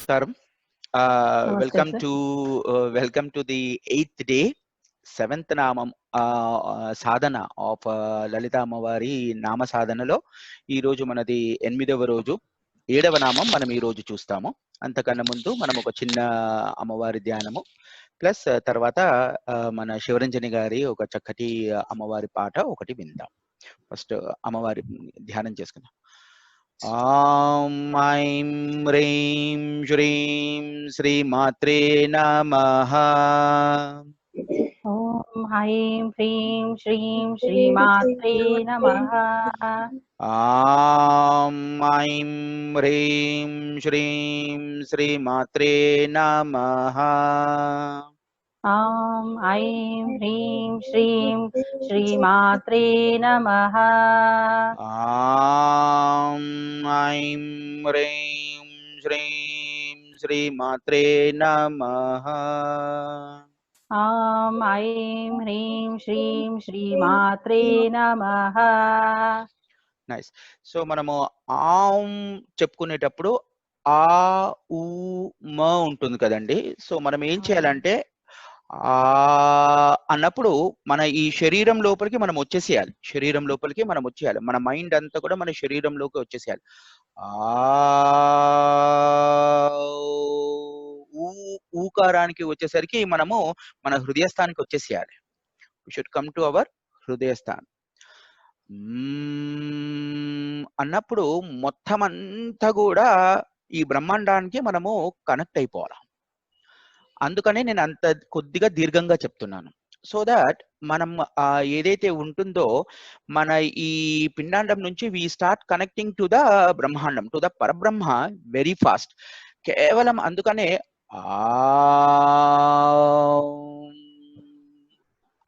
Namaskaram. Namaste, Welcome sir. to the 8th day, 7th నామం సాధన of లలిత అమ్మవారి నామ సాధనలో ఈ రోజు మనది 8వ రోజు 7వ నామం మనం ఈ రోజు చూస్తాము. అంతకన్నా ముందు మనం ఒక చిన్న అమ్మవారి ధ్యానము ప్లస్ తర్వాత మన శివరంజని గారి ఒక చక్కటి అమ్మవారి పాట ఒకటి విందాం. ఫస్ట్ అమ్మవారి ధ్యానం చేసుకుందాం. ॐ ऐं ह्रीं श्रीं श्रीमात्रे नमः। ॐ ऐं ह्रीं श्रीं श्रीमात्रे नमः। ॐ ऐं ह्रीं श्रीं श्रीमात्रे नमः। ॐ ऐं ह्रीं श्रीं श्रीमात्रे नमः। ॐ ऐं ह्रीं श्रीं श्रीमात्रे नमः. ॐ ऐं ह्रीं श्रीं श्रीमात्रे नमः. నైస్. సో మనము ఆం చెప్పుకునేటప్పుడు ఆ ఊ మ ఉంటుంది కదండి. సో మనం ఏం చేయాలంటే ఆ అన్నప్పుడు మన ఈ శరీరం లోపలికి మనం వచ్చేసేయాలి. శరీరం లోపలికి మనం వచ్చేయాలి. మన మైండ్ అంతా కూడా మన శరీరంలోకి వచ్చేసేయాలి. ఆ ఊకారానికి వచ్చేసరికి మనము మన హృదయస్థానికి వచ్చేసేయాలి. We should come to our హృదయస్థానం. అన్నప్పుడు మొత్తం అంతా కూడా ఈ బ్రహ్మాండానికి మనము కనెక్ట్ అయిపోవాలి. అందుకనే నేను అంత కొద్దిగా దీర్ఘంగా చెప్తున్నాను. సో దాట్ మనం ఏదైతే ఉంటుందో మన ఈ పిండాండం నుంచి we start connecting to the బ్రహ్మాండం, టు ద పరబ్రహ్మ వెరీ ఫాస్ట్. కేవలం అందుకనే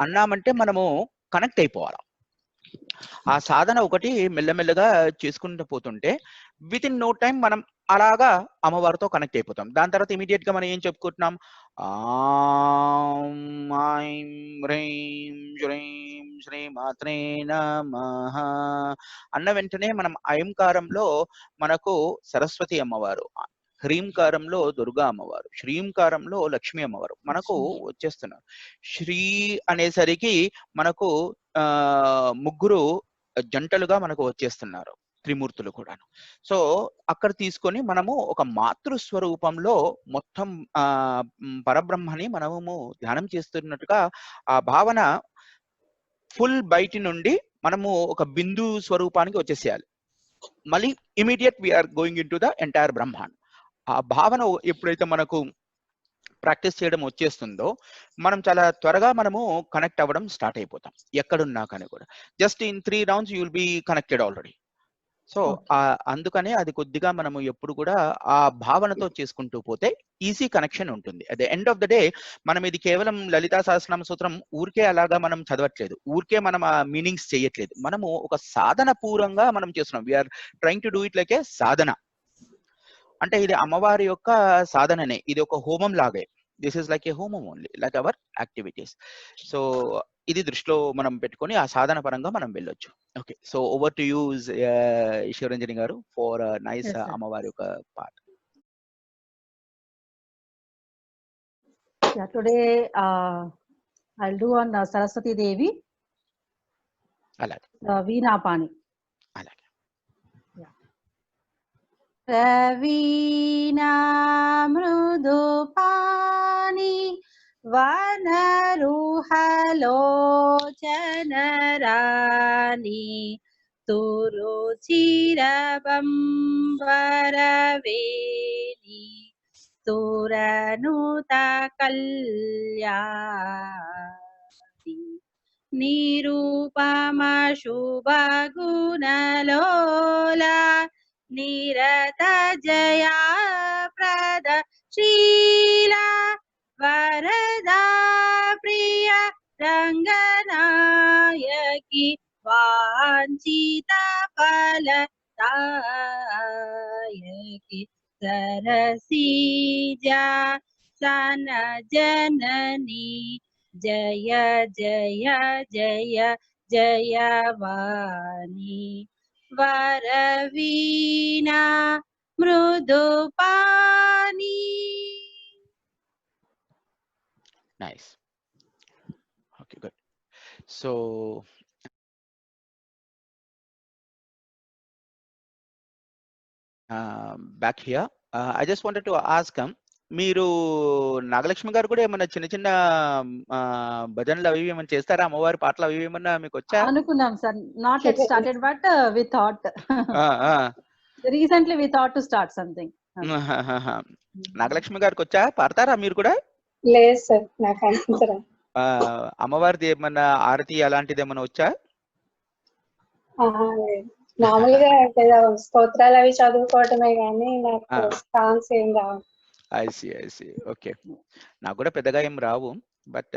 అన్నామంటే మనము కనెక్ట్ అయిపోవాలి. ఆ సాధన ఒకటి మెల్లమెల్లగా చేసుకుంటూ పోతుంటే విత్ ఇన్ నో టైం మనం అలాగా అమ్మవారితో కనెక్ట్ అయిపోతాం. దాని తర్వాత ఇమీడియట్ గా మనం ఏం చెప్పుకుంటున్నాం, ఐం హ్రీం శ్రీం శ్రీమాత్రే నమః అన్న వెంటనే మనం ఐంకారంలో మనకు సరస్వతి అమ్మవారు, హ్రీంకారంలో దుర్గా అమ్మవారు, శ్రీంకారంలో లక్ష్మీ అమ్మవారు మనకు వచ్చేస్తున్నారు. శ్రీ అనేసరికి మనకు ముగ్గురు జంటలుగా మనకు వచ్చేస్తున్నారు, త్రిమూర్తులు కూడాను. సో అక్కడ తీసుకొని మనము ఒక మాతృస్వరూపంలో మొత్తం పరబ్రహ్మని మనము ధ్యానం చేస్తున్నట్టుగా ఆ భావన ఫుల్ బయటి నుండి మనము ఒక బిందు స్వరూపానికి వచ్చేసేయాలి. మళ్ళీ immediate we're going into the entire Brahmand. ఆ భావన ఎప్పుడైతే మనకు ప్రాక్టీస్ చేయడం వచ్చేస్తుందో మనం చాలా త్వరగా మనము కనెక్ట్ అవ్వడం స్టార్ట్ అయిపోతాం. ఎక్కడున్నా కానీ కూడా just in 3 rounds you will be connected already. So అందుకనే అది కొద్దిగా మనము ఎప్పుడు కూడా ఆ భావనతో చేసుకుంటూ పోతే ఈజీ కనెక్షన్ ఉంటుంది. At the end of the day మనం ఇది కేవలం లలితా సహస్రనామ సూత్రం ఊరికే అలాగా మనం చదవట్లేదు, ఊరికే మనం ఆ మీనింగ్స్ చేయట్లేదు. మనము ఒక సాధన పూర్వంగా మనం చేస్తున్నాం. We're trying to do it like a sadhana. అంటే ఇది అమ్మవారి యొక్క సాధననే, ఇది ఒక హోమం లాగే. దిస్ ఈస్ లైక్ ఏ హోమం only, like our activities. So ఇది దృష్టిలో మనం పెట్టుకొని ఆ సాధన పరంగా మనం వెళ్ళొచ్చు. Okay, so over to use Shivaranjani garu for nice అమ్మవారి యొక్క పాట. Yeah, today I'll do on Saraswati Devi. అలాగే Veena Pani. అలాగే. Ravina mrudupani vanaruhalocanarani turuchirabambaraveni turanuta kalyani nirupama shubhagunalola निरता Jaya प्रद शीला वरदा प्रिय रंगनायकी वांछिता फलदायकी सरसीजा सन जननी जय जय जय जयवाणी वरवीणा मृदुपानी ధరణి. Nice. Okay, good. So back here, I just wanted to ask, మీరు నాగలక్ష్మి గారు కూడా ఏమన్నా చిన్న చిన్న భజనలు అవి ఏమైనా చేస్తారా? అమ్మవారి పాటలు అవి ఏమన్నా మీకు వచ్చా? అనుకున్నాం sir, not yet started, but we thought recently we thought to start something. Nagalakshmi గారికి వచ్చా? పాడతారా మీరు కూడా? లేదు సార్, నాకు అంతరా. అమ్మవారిది ఏమన్నా ఆరతి అలాంటిది ఏమన్నా వచ్చా? లేదు, మామూలుగా ఏదో స్తోత్రాలు అవి చదువుకోవటమే కానీ నాకు సాంగ్స్ ఏం రావు. I see. ఓకే, నాకు కూడా పెద్దగా ఏం రావు, బట్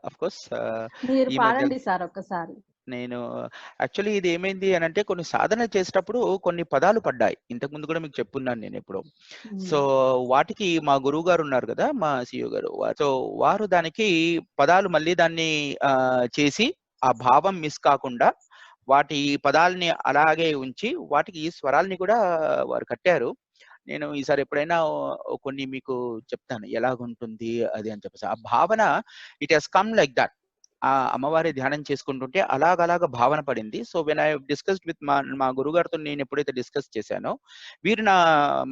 అఫ్ కోర్స్ మీరు ఈ పాడండి మధ్య సార్ ఒక్కసారి. నేను యాక్చువల్లీ ఇది ఏమైంది అని అంటే, కొన్ని సాధన చేసేటప్పుడు కొన్ని పదాలు పడ్డాయి. ఇంతకు ముందు కూడా మీకు చెప్పున్నాను నేను ఎప్పుడో. సో వాటికి మా గురువు గారు ఉన్నారు కదా, మా సిఇఓ గారు, సో వారు దానికి పదాలు మళ్ళీ దాన్ని చేసి ఆ భావం మిస్ కాకుండా వాటి పదాలని అలాగే ఉంచి వాటికి స్వరాల్ని కూడా వారు కట్టారు. నేను ఈసారి ఎప్పుడైనా కొన్ని మీకు చెప్తాను ఎలాగుంటుంది అది అని చెప్పేసి. ఆ భావన it has come like that. ఆ అమ్మవారి ధ్యానం చేసుకుంటుంటే అలాగ భావన పడింది. So when I discussed with మా గురువు గారితో నేను ఎప్పుడైతే డిస్కస్ చేశానో, వీరు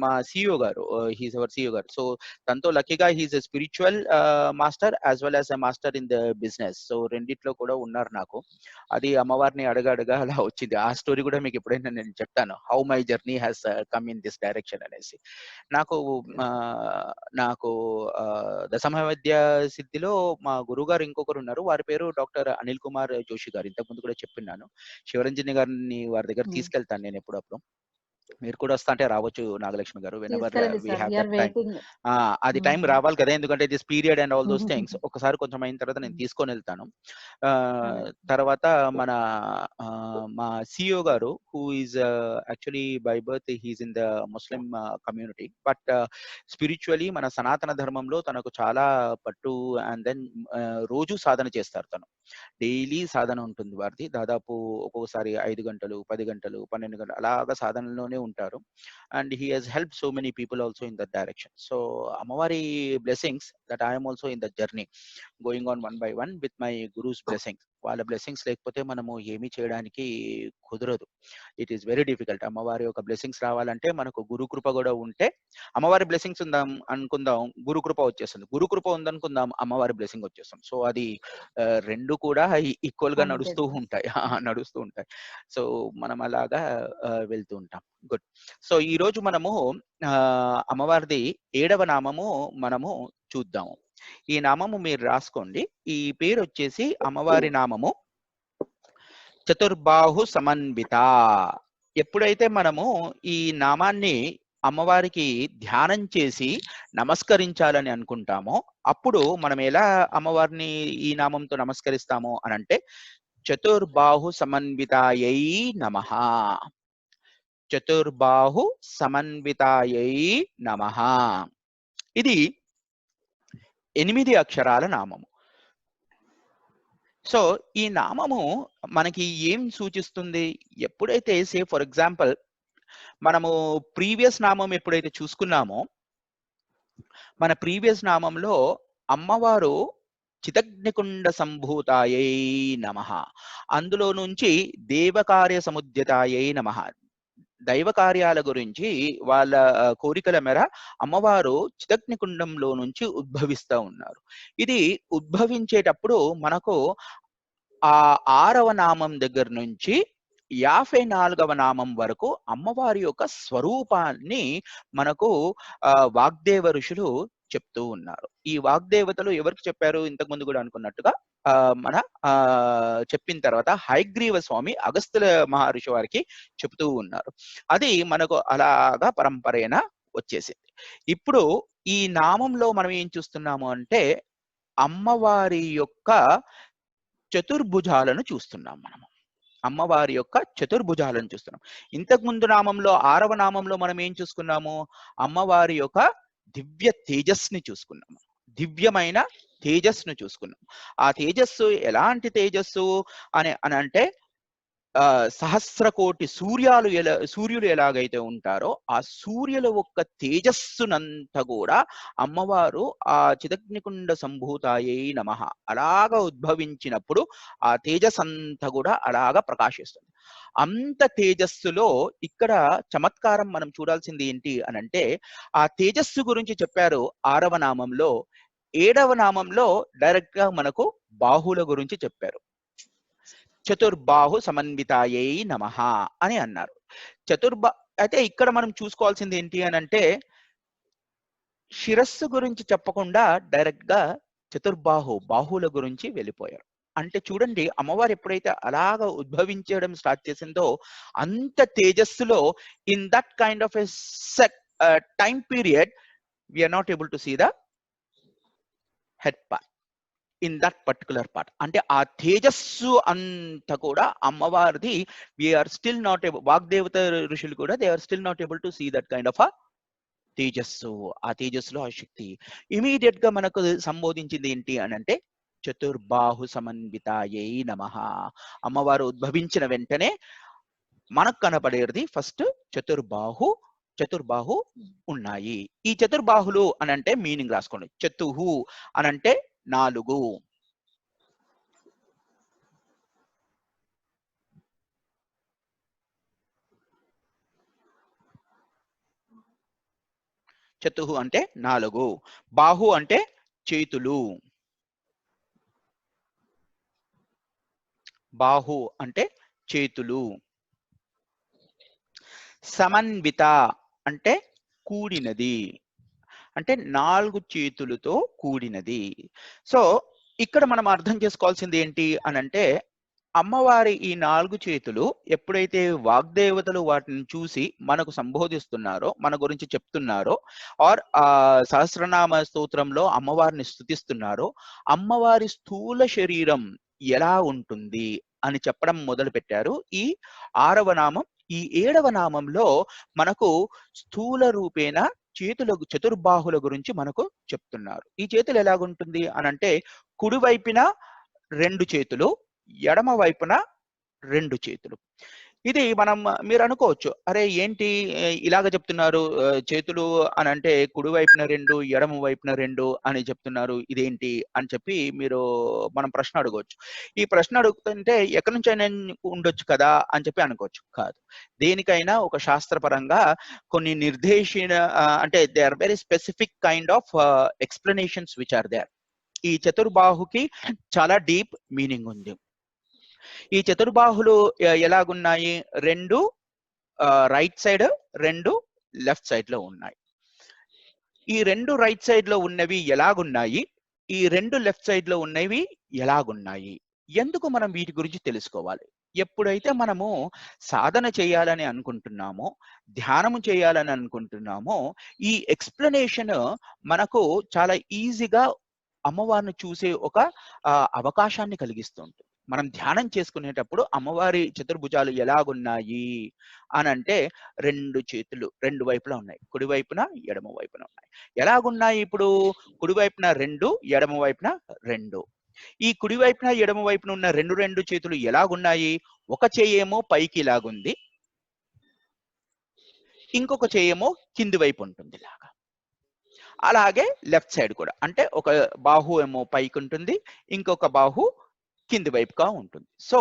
మా సిఇఓ గారు, హీస్ అవర్ సిఇఓ గారు. సో తనతో లక్కీగా he's a spiritual master as well as a master in the business. So రెండిట్లో కూడా ఉన్నారు నాకు. అది అమ్మవారిని అడగ అలా వచ్చింది. ఆ స్టోరీ కూడా మీకు ఎప్పుడైనా నేను చెప్తాను, how my journey has come in this direction అనేసి. నాకు దశమవిద్య సిద్ధిలో మా గురువు గారు ఇంకొకరు ఉన్నారు. వారి పేరు డాక్టర్ అనిల్ కుమార్ జోషి గారు. ఇంతకుముందు కూడా చెప్పున్నాను. శివరంజని గారిని వారి దగ్గర తీసుకెళ్తాను నేను ఎప్పుడప్పుడు. మీరు కూడా వస్తా అంటే రావచ్చు Nagalakshmi garu, whenever we have that time. అది టైం రావాలి కదా, ఎందుకంటే this period and all those things. ఒకసారి కొంచెం అయిన తర్వాత నేను తీసుకొని వెళ్తాను. తర్వాత మా సిఇఓ గారు, who is actually by birth he's in the Muslim community, but spiritually మన సనాతన ధర్మంలో తనకు చాలా పట్టు. అండ్ దెన్ రోజు సాధన చేస్తారు. తను డైలీ సాధన ఉంటుంది వారిది. దాదాపు ఒక్కొక్కసారి 5 గంటలు, 10 గంటలు, 12 గంటలు అలాగా సాధనలోనే ఉంటారు. And he has help so many people also in that direction. So అమ్మవారి blessings that I'm also in the journey going on one by one with my gurus blessings. వాళ్ళ బ్లెస్సింగ్స్ లేకపోతే మనము ఏమీ చేయడానికి కుదరదు. It is very difficult. అమ్మవారి యొక్క blessings రావాలంటే మనకు గురు కృప కూడా ఉంటే, అమ్మవారి బ్లెస్సింగ్స్ ఉందాం అనుకుందాం, గురు కృప వచ్చేస్తుంది. గురు కృప ఉందనుకుందాం, అమ్మవారి బ్లెస్సింగ్ వచ్చేస్తుంది. సో అది రెండు కూడా ఈక్వల్ గా నడుస్తూ ఉంటాయి. సో మనం అలాగా వెళ్తూ ఉంటాం. గుడ్. సో ఈ రోజు మనము అమ్మవారిది 7వ నామము మనము చూద్దాము. ఈ నామము మీరు రాసుకోండి. ఈ పేరు వచ్చేసి అమ్మవారి నామము చతుర్బాహు సమన్విత. ఎప్పుడైతే మనము ఈ నామాన్ని అమ్మవారికి ధ్యానం చేసి నమస్కరించాలని అనుకుంటామో, అప్పుడు మనం ఎలా అమ్మవారిని ఈ నామంతో నమస్కరిస్తాము అని అంటే, చతుర్బాహు సమన్వితాయై నమః. చతుర్బాహు సమన్వితాయై నమః. ఇది 8 అక్షరాల నామము. సో ఈ నామము మనకి ఏం సూచిస్తుంది? ఎప్పుడైతే ఫర్ ఎగ్జాంపుల్ మనము ప్రీవియస్ నామం ఎప్పుడైతే చూసుకున్నామో, మన ప్రీవియస్ నామంలో అమ్మవారు చితగ్నికుండ సంభూతాయై నమః, అందులో నుంచి దేవకార్య సముద్యతాయై నమః, దైవ కార్యాల గురించి వాళ్ళ కోరికల మేర అమ్మవారు చితగ్నికుండంలో నుంచి ఉద్భవిస్తూ ఉన్నారు. ఇది ఉద్భవించేటప్పుడు మనకు ఆ 6వ నామం దగ్గర నుంచి 54వ నామం వరకు అమ్మవారి యొక్క స్వరూపాన్ని మనకు వాగ్దేవ ఋషులు చెప్తూ ఉన్నారు. ఈ వాగ్దేవతలు ఎవరికి చెప్పారు? ఇంతకు ముందు కూడా అనుకున్నట్టుగా మన చెప్పిన తర్వాత హయగ్రీవ స్వామి అగస్త్య మహర్షి వారికి చెప్తూ ఉన్నారు. అది మనకు అలాగా పరంపరేణ వచ్చేసింది. ఇప్పుడు ఈ నామంలో మనం ఏం చూస్తున్నాము అంటే, అమ్మవారి యొక్క చతుర్భుజాలను చూస్తున్నాం. మనము అమ్మవారి యొక్క చతుర్భుజాలను చూస్తున్నాం. ఇంతకు ముందు నామంలో 6వ నామంలో మనం ఏం చూసుకున్నాము? అమ్మవారి యొక్క దివ్య తేజస్ని చూసుకున్నాము. దివ్యమైన తేజస్సును చూసుకున్నాం. ఆ తేజస్సు ఎలాంటి తేజస్సు అని అంటే, సహస్ర కోటి సూర్యులు ఎలాగైతే ఉంటారో ఆ సూర్యుల యొక్క తేజస్సునంతా కూడా అమ్మవారు ఆ చిదగ్నికుండ సంభూతాయై నమః అలాగా ఉద్భవించినప్పుడు ఆ తేజస్సంతా కూడా అలాగా ప్రకాశిస్తుంది. అంత తేజస్సులో ఇక్కడ చమత్కారం మనం చూడాల్సింది ఏంటి అనంటే ఆ తేజస్సు గురించి చెప్పారు 6వ నామంలో. 7వ నామంలో డైరెక్ట్ గా మనకు బాహుల గురించి చెప్పారు. చతుర్బాహు సమన్వితాయై నమః అని అన్నారు. అయితే ఇక్కడ మనం చూసుకోవాల్సింది ఏంటి అని అంటే శిరస్సు గురించి చెప్పకుండా డైరెక్ట్ గా బాహుల గురించి వెళ్ళిపోయారు. అంటే చూడండి అమ్మవారు ఎప్పుడైతే అలాగా ఉద్భవించడం స్టార్ట్ చేసిందో అంత తేజస్సులో in that kind of a time period we're not able to see the head part in that particular part. అంటే ఆ తేజస్సు అంతా కూడా అమ్మవారిది వీఆర్ స్టిల్ నాట్ ఏబుల్, వాగ్దేవత ఋషులు కూడా they are still not able to see that kind of a తేజస్సు. ఆ తేజస్సులో ఆ శక్తి ఇమీడియట్ గా మనకు సంబోధించింది ఏంటి అని అంటే చతుర్బాహు సమన్వితాయై నమః. అమ్మవారు ఉద్భవించిన వెంటనే మనకు కనపడేది ఫస్ట్ చతుర్బాహు ఉన్నాయి. ఈ చతుర్బాహులు అని అంటే మీనింగ్ రాసుకోండి. చతుహు అనంటే 4, చతుహు అంటే 4, బాహు అంటే చేతులు, బాహు అంటే చేతులు, సమన్విత అంటే కూడినది, అంటే 4 చేతులతో కూడినది. సో ఇక్కడ మనం అర్థం చేసుకోవాల్సింది ఏంటి అనంటే అమ్మవారి ఈ 4 చేతులు ఎప్పుడైతే వాగ్దేవతలు వాటిని చూసి మనకు సంబోధిస్తున్నారో, మన గురించి చెప్తున్నారో, ఆర్ సహస్రనామ స్తోత్రంలో అమ్మవారిని స్తుతిస్తున్నారో అమ్మవారి స్థూల శరీరం ఎలా ఉంటుంది అని చెప్పడం మొదలు పెట్టారు ఈ 6వ నామం. ఈ 7వ నామంలో మనకు స్థూల రూపేణ చతుర్బాహుల గురించి మనకు చెప్తున్నారు. ఈ చేతులు ఎలాగుంటుంది అనంటే కుడివైపున 2 చేతులు, ఎడమ వైపున 2 చేతులు. ఇది మీరు అనుకోవచ్చు, అరే ఏంటి ఇలాగ చెప్తున్నారు, చేతులు అని అంటే కుడివైపున 2 ఎడమ వైపున 2 అని చెప్తున్నారు, ఇదేంటి అని చెప్పి మనం ప్రశ్న అడగవచ్చు. ఈ ప్రశ్న అడుగుతుంటే ఎక్కడి నుంచైనా ఉండొచ్చు కదా అని చెప్పి అనుకోవచ్చు. కాదు, దేనికైనా ఒక శాస్త్రపరంగా కొన్ని అంటే they are very specific kind of explanations which are there. ఈ చతుర్బాహుకి చాలా డీప్ మీనింగ్ ఉంది. ఈ చతుర్బాహులు ఎలాగున్నాయి? 2 రైట్ సైడ్, 2 లెఫ్ట్ సైడ్ లో ఉన్నాయి. ఈ 2 రైట్ సైడ్ లో ఉన్నవి ఎలాగున్నాయి, ఈ 2 లెఫ్ట్ సైడ్ లో ఉన్నవి ఎలాగున్నాయి? ఎందుకు మనం వీటి గురించి తెలుసుకోవాలి? ఎప్పుడైతే మనము సాధన చేయాలని అనుకుంటున్నామో, ధ్యానము చేయాలని అనుకుంటున్నామో, ఈ ఎక్స్ప్లెనేషన్ మనకు చాలా ఈజీగా అమ్మవారిని చూసే ఒక అవకాశాన్ని కలిగిస్తుంది. మనం ధ్యానం చేసుకునేటప్పుడు అమ్మవారి చతుర్భుజాలు ఎలాగున్నాయి అని అంటే 2 చేతులు 2 వైపులా ఉన్నాయి, కుడి వైపున ఎడమ వైపున ఉన్నాయి. ఎలాగున్నాయి? ఇప్పుడు కుడి వైపున 2, ఎడమ వైపున 2. ఈ కుడి వైపున ఎడమ వైపున ఉన్న 2 చేతులు ఎలాగున్నాయి? ఒక చేయేమో పైకి ఇలాగుంది, ఇంకొక చేయేమో కింది వైపు ఉంటుంది ఇలాగా. అలాగే లెఫ్ట్ సైడ్ కూడా, అంటే ఒక బాహు ఏమో పైకి ఉంటుంది, ఇంకొక బాహు కింది వైపుగా ఉంటుంది. సో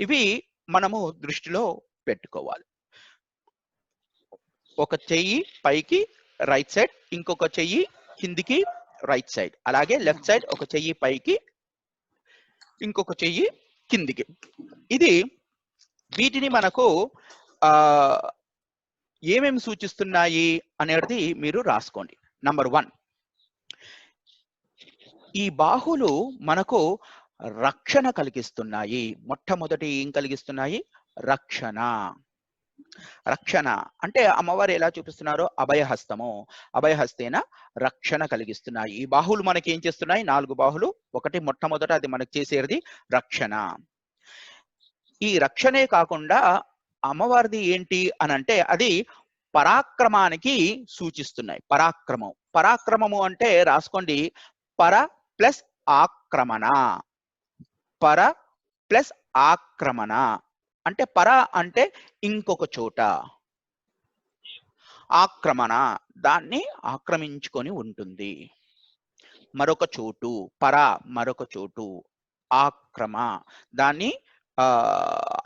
ఇవి మనము దృష్టిలో పెట్టుకోవాలి. ఒక చెయ్యి పైకి రైట్ సైడ్, ఇంకొక చెయ్యి కిందికి రైట్ సైడ్, అలాగే లెఫ్ట్ సైడ్ ఒక చెయ్యి పైకి, ఇంకొక చెయ్యి కిందికి. వీటిని మనకు ఏమేమి సూచిస్తున్నాయి అనేది మీరు రాసుకోండి. నంబర్ 1, ఈ బాహులు మనకు రక్షణ కలిగిస్తున్నాయి. మొట్టమొదటి ఏం కలిగిస్తున్నాయి? రక్షణ అంటే అమ్మవారు ఎలా చూపిస్తున్నారో అభయహస్తము, అభయహస్తేన రక్షణ కలిగిస్తున్నాయి. ఈ బాహులు మనకి ఏం చేస్తున్నాయి? 4 బాహులు. ఒకటి మొట్టమొదట అది మనకు చేసేది రక్షణ. ఈ రక్షణే కాకుండా అమ్మవారిది ఏంటి అనంటే అది పరాక్రమానికి సూచిస్తున్నాయి. పరాక్రమము అంటే రాసుకోండి, పర ప్లస్ ఆక్రమణ, పర ప్లస్ ఆక్రమణ. అంటే పర అంటే ఇంకొక చోట, ఆక్రమణ దాన్ని ఆక్రమించుకొని ఉంటుంది. మరొక చోటు, పర మరొక చోటు, ఆక్రమ దాన్ని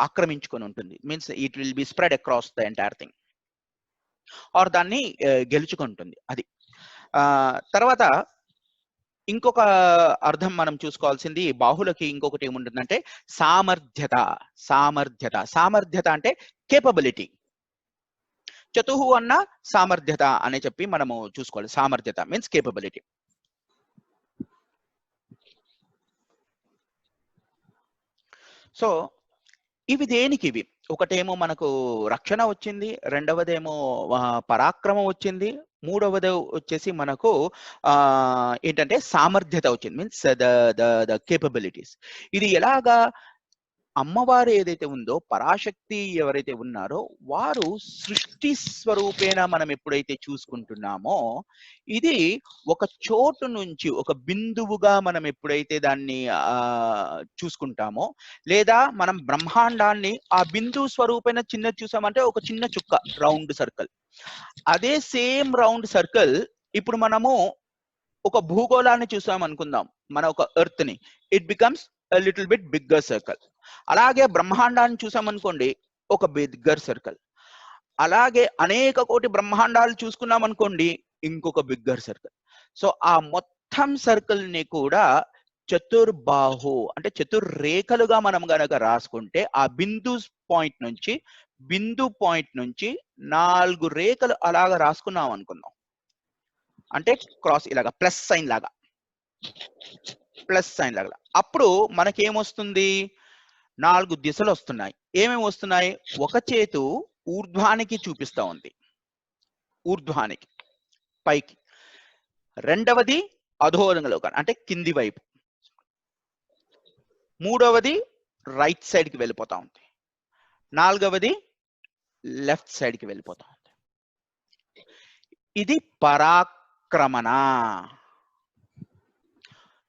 ఆక్రమించుకొని ఉంటుంది. Means it will be spread across the entire thing, or దాన్ని గెలుచుకుంటుంది. అది తర్వాత ఇంకొక అర్థం మనం చూసుకోవాల్సింది, బాహులకి ఇంకొకటి ఏముంటుందంటే సామర్థ్యత. సామర్థ్యత సామర్థ్యత అంటే కేపబిలిటీ. చతుహు అన్న సామర్థ్యత అని చెప్పి మనము చూసుకోవాలి. సామర్థ్యత మీన్స్ కేపబిలిటీ. సో ఇవి దేనికి ఇవి? ఒకటేమో మనకు రక్షణ వచ్చింది, రెండవదేమో పరాక్రమం వచ్చింది, మూడవది వచ్చేసి మనకు ఏంటంటే సామర్థ్యత వచ్చింది, మీన్స్ ద కేపబిలిటీస్. ఇది ఎలాగా? అమ్మవారు ఏదైతే ఉందో, పరాశక్తి ఎవరైతే ఉన్నారో వారు సృష్టి స్వరూపేణ మనం ఎప్పుడైతే చూసుకుంటున్నామో, ఇది ఒక చోటు నుంచి ఒక బిందువుగా మనం ఎప్పుడైతే దాన్ని చూసుకుంటామో, లేదా మనం బ్రహ్మాండాన్ని ఆ బిందువు స్వరూపేణ చిన్నది చూసామంటే ఒక చిన్న చుక్క, రౌండ్ సర్కిల్. అదే సేమ్ రౌండ్ సర్కిల్ ఇప్పుడు మనము ఒక భూగోళాన్ని చూసాం అనుకుందాం, మన ఒక ఎర్త్ ని, it becomes a little bit bigger circle. అలాగే బ్రహ్మాండాన్ని చూసామనుకోండి, ఒక బిగ్గర్ సర్కిల్. అలాగే అనేక కోటి బ్రహ్మాండాలు చూసుకున్నాం అనుకోండి, ఇంకొక బిగ్గర్ సర్కిల్. సో ఆ మొత్తం సర్కిల్ ని కూడా చతుర్బాహు అంటే చతుర్రేఖలుగా మనం గనక రాసుకుంటే, ఆ బిందు పాయింట్ నుంచి 4 రేఖలు అలాగా రాసుకున్నాం అనుకుందాం. అంటే క్రాస్ ఇలాగా ప్లస్ సైన్ లాగా, అప్పుడు మనకేమొస్తుంది? 4 దిశలు వస్తున్నాయి. ఏమేమి వస్తున్నాయి? ఒక చేతు ఊర్ధ్వానికి చూపిస్తా ఉంది, ఊర్ధ్వానికి పైకి. రెండవది అధోరంగలోకి అంటే కింది వైపు. మూడవది రైట్ సైడ్ కి వెళ్ళిపోతా ఉంది. నాలుగవది లెఫ్ట్ సైడ్ కి వెళ్ళిపోతా ఉంది. ఇది పరాక్రమణ,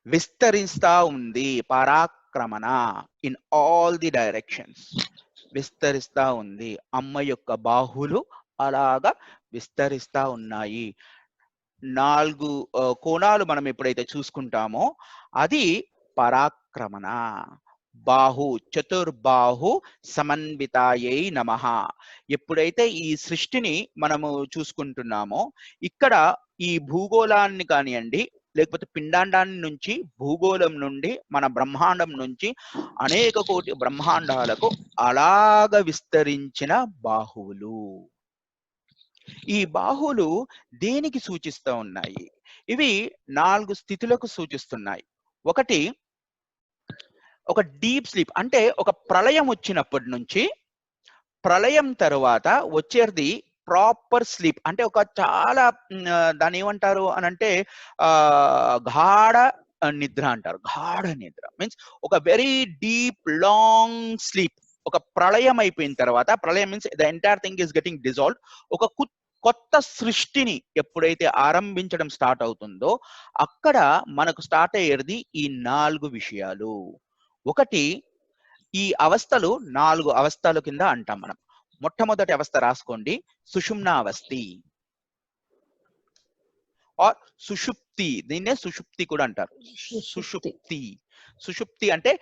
విస్తరిస్తా ఉంది. పరాక్రమణ ఇన్ ఆల్ ది డైరెక్షన్స్ విస్తరిస్తా ఉంది. అమ్మ యొక్క బాహులు అలాగా విస్తరిస్తా ఉన్నాయి. 4 కోణాలు మనం ఎప్పుడైతే చూసుకుంటామో అది పరాక్రమణ. బాహు చతుర్బాహు సమన్వితాయై నమః. ఎప్పుడైతే ఈ సృష్టిని మనము చూసుకుంటున్నామో, ఇక్కడ ఈ భూగోళాన్ని కానివ్వండి, లేకపోతే పిండాండాన్ని నుంచి, భూగోళం నుండి, మన బ్రహ్మాండం నుంచి అనేక కోటి బ్రహ్మాండాలకు అలాగ విస్తరించిన బాహువులు. ఈ బాహువులు దేనికి సూచిస్తూ ఉన్నాయి? ఇవి 4 స్థితులకు సూచిస్తున్నాయి. ఒకటి, ఒక డీప్ స్లీప్ అంటే ఒక ప్రళయం వచ్చినప్పటి నుంచి, ప్రళయం తర్వాత వచ్చేది ప్రాపర్ స్లీప్. అంటే ఒక చాలా దాన్ని ఏమంటారు అని అంటే గాఢ నిద్ర అంటారు. గాఢ నిద్ర మీన్స్ ఒక వెరీ డీప్ లాంగ్ స్లీప్. ఒక ప్రళయం అయిపోయిన తర్వాత, ప్రళయం means the entire thing is getting dissolved. ఒక కొత్త సృష్టిని ఎప్పుడైతే ఆరంభించడం స్టార్ట్ అవుతుందో, అక్కడ మనకు స్టార్ట్ అయ్యేది ఈ 4 విషయాలు. ఒకటి, ఈ అవస్థలు 4 అవస్థల కింద అంటాం మనం. మొట్టమొదటి అవస్థ రాసుకోండి, సుషుమ్నావస్థి ఆర్ సుషుప్తి. దీన్నే సుషుప్తి కూడా అంటారు. సుషుప్తి. సుషుప్తి అంటే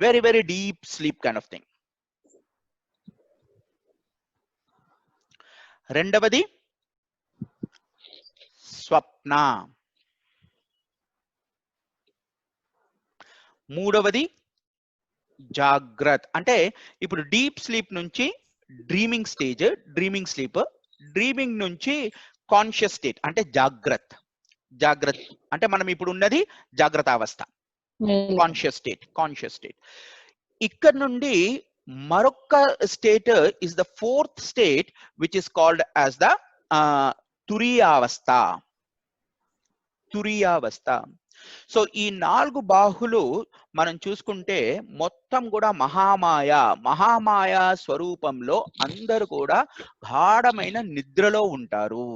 very very deep sleep kind of thing. రెండవది స్వప్న. మూడవది జాగ్రత్త. అంటే ఇప్పుడు డీప్ స్లీప్ నుంచి dreaming stage, dreaming sleep, dreaming నుంచి కాన్షియస్ స్టేట్ అంటే జాగ్రత్త. జాగ్రత్త అంటే మనం ఇప్పుడు ఉన్నది జాగ్రత్త అవస్థ, కాన్షియస్ స్టేట్. ఇక్కడ నుండి మరొక state is the 4th state which is called as the turiyavastha. So ఈ 4 బాహులు మనం చూసుకుంటే మొత్తం కూడా మహామాయ స్వరూపంలో అందరూ కూడా గాఢమైన నిద్రలో ఉంటారు.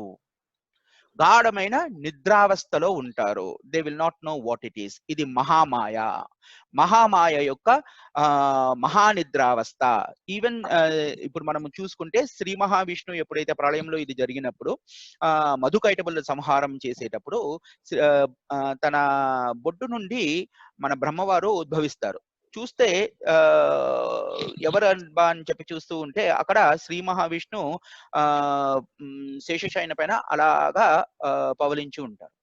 గాఢమైన నిద్రావస్థలో ఉంటారు. They will not know what it is. ఇది మహామాయ. మహామాయ యొక్క మహానిద్రావస్థ. ఈవెన్ ఇప్పుడు మనం చూసుకుంటే శ్రీ మహావిష్ణువు ఎప్పుడైతే ప్రళయంలో ఇది జరిగినప్పుడు మధుకైటబుల సంహారం చేసేటప్పుడు తన బొడ్డు నుండి మన బ్రహ్మవారు ఉద్భవిస్తారు. చూస్తే ఎవరబ్బా అని చెప్పి చూస్తూ ఉంటే అక్కడ శ్రీ మహావిష్ణు శేషశయన పైన అలాగా పవలించి ఉంటారు.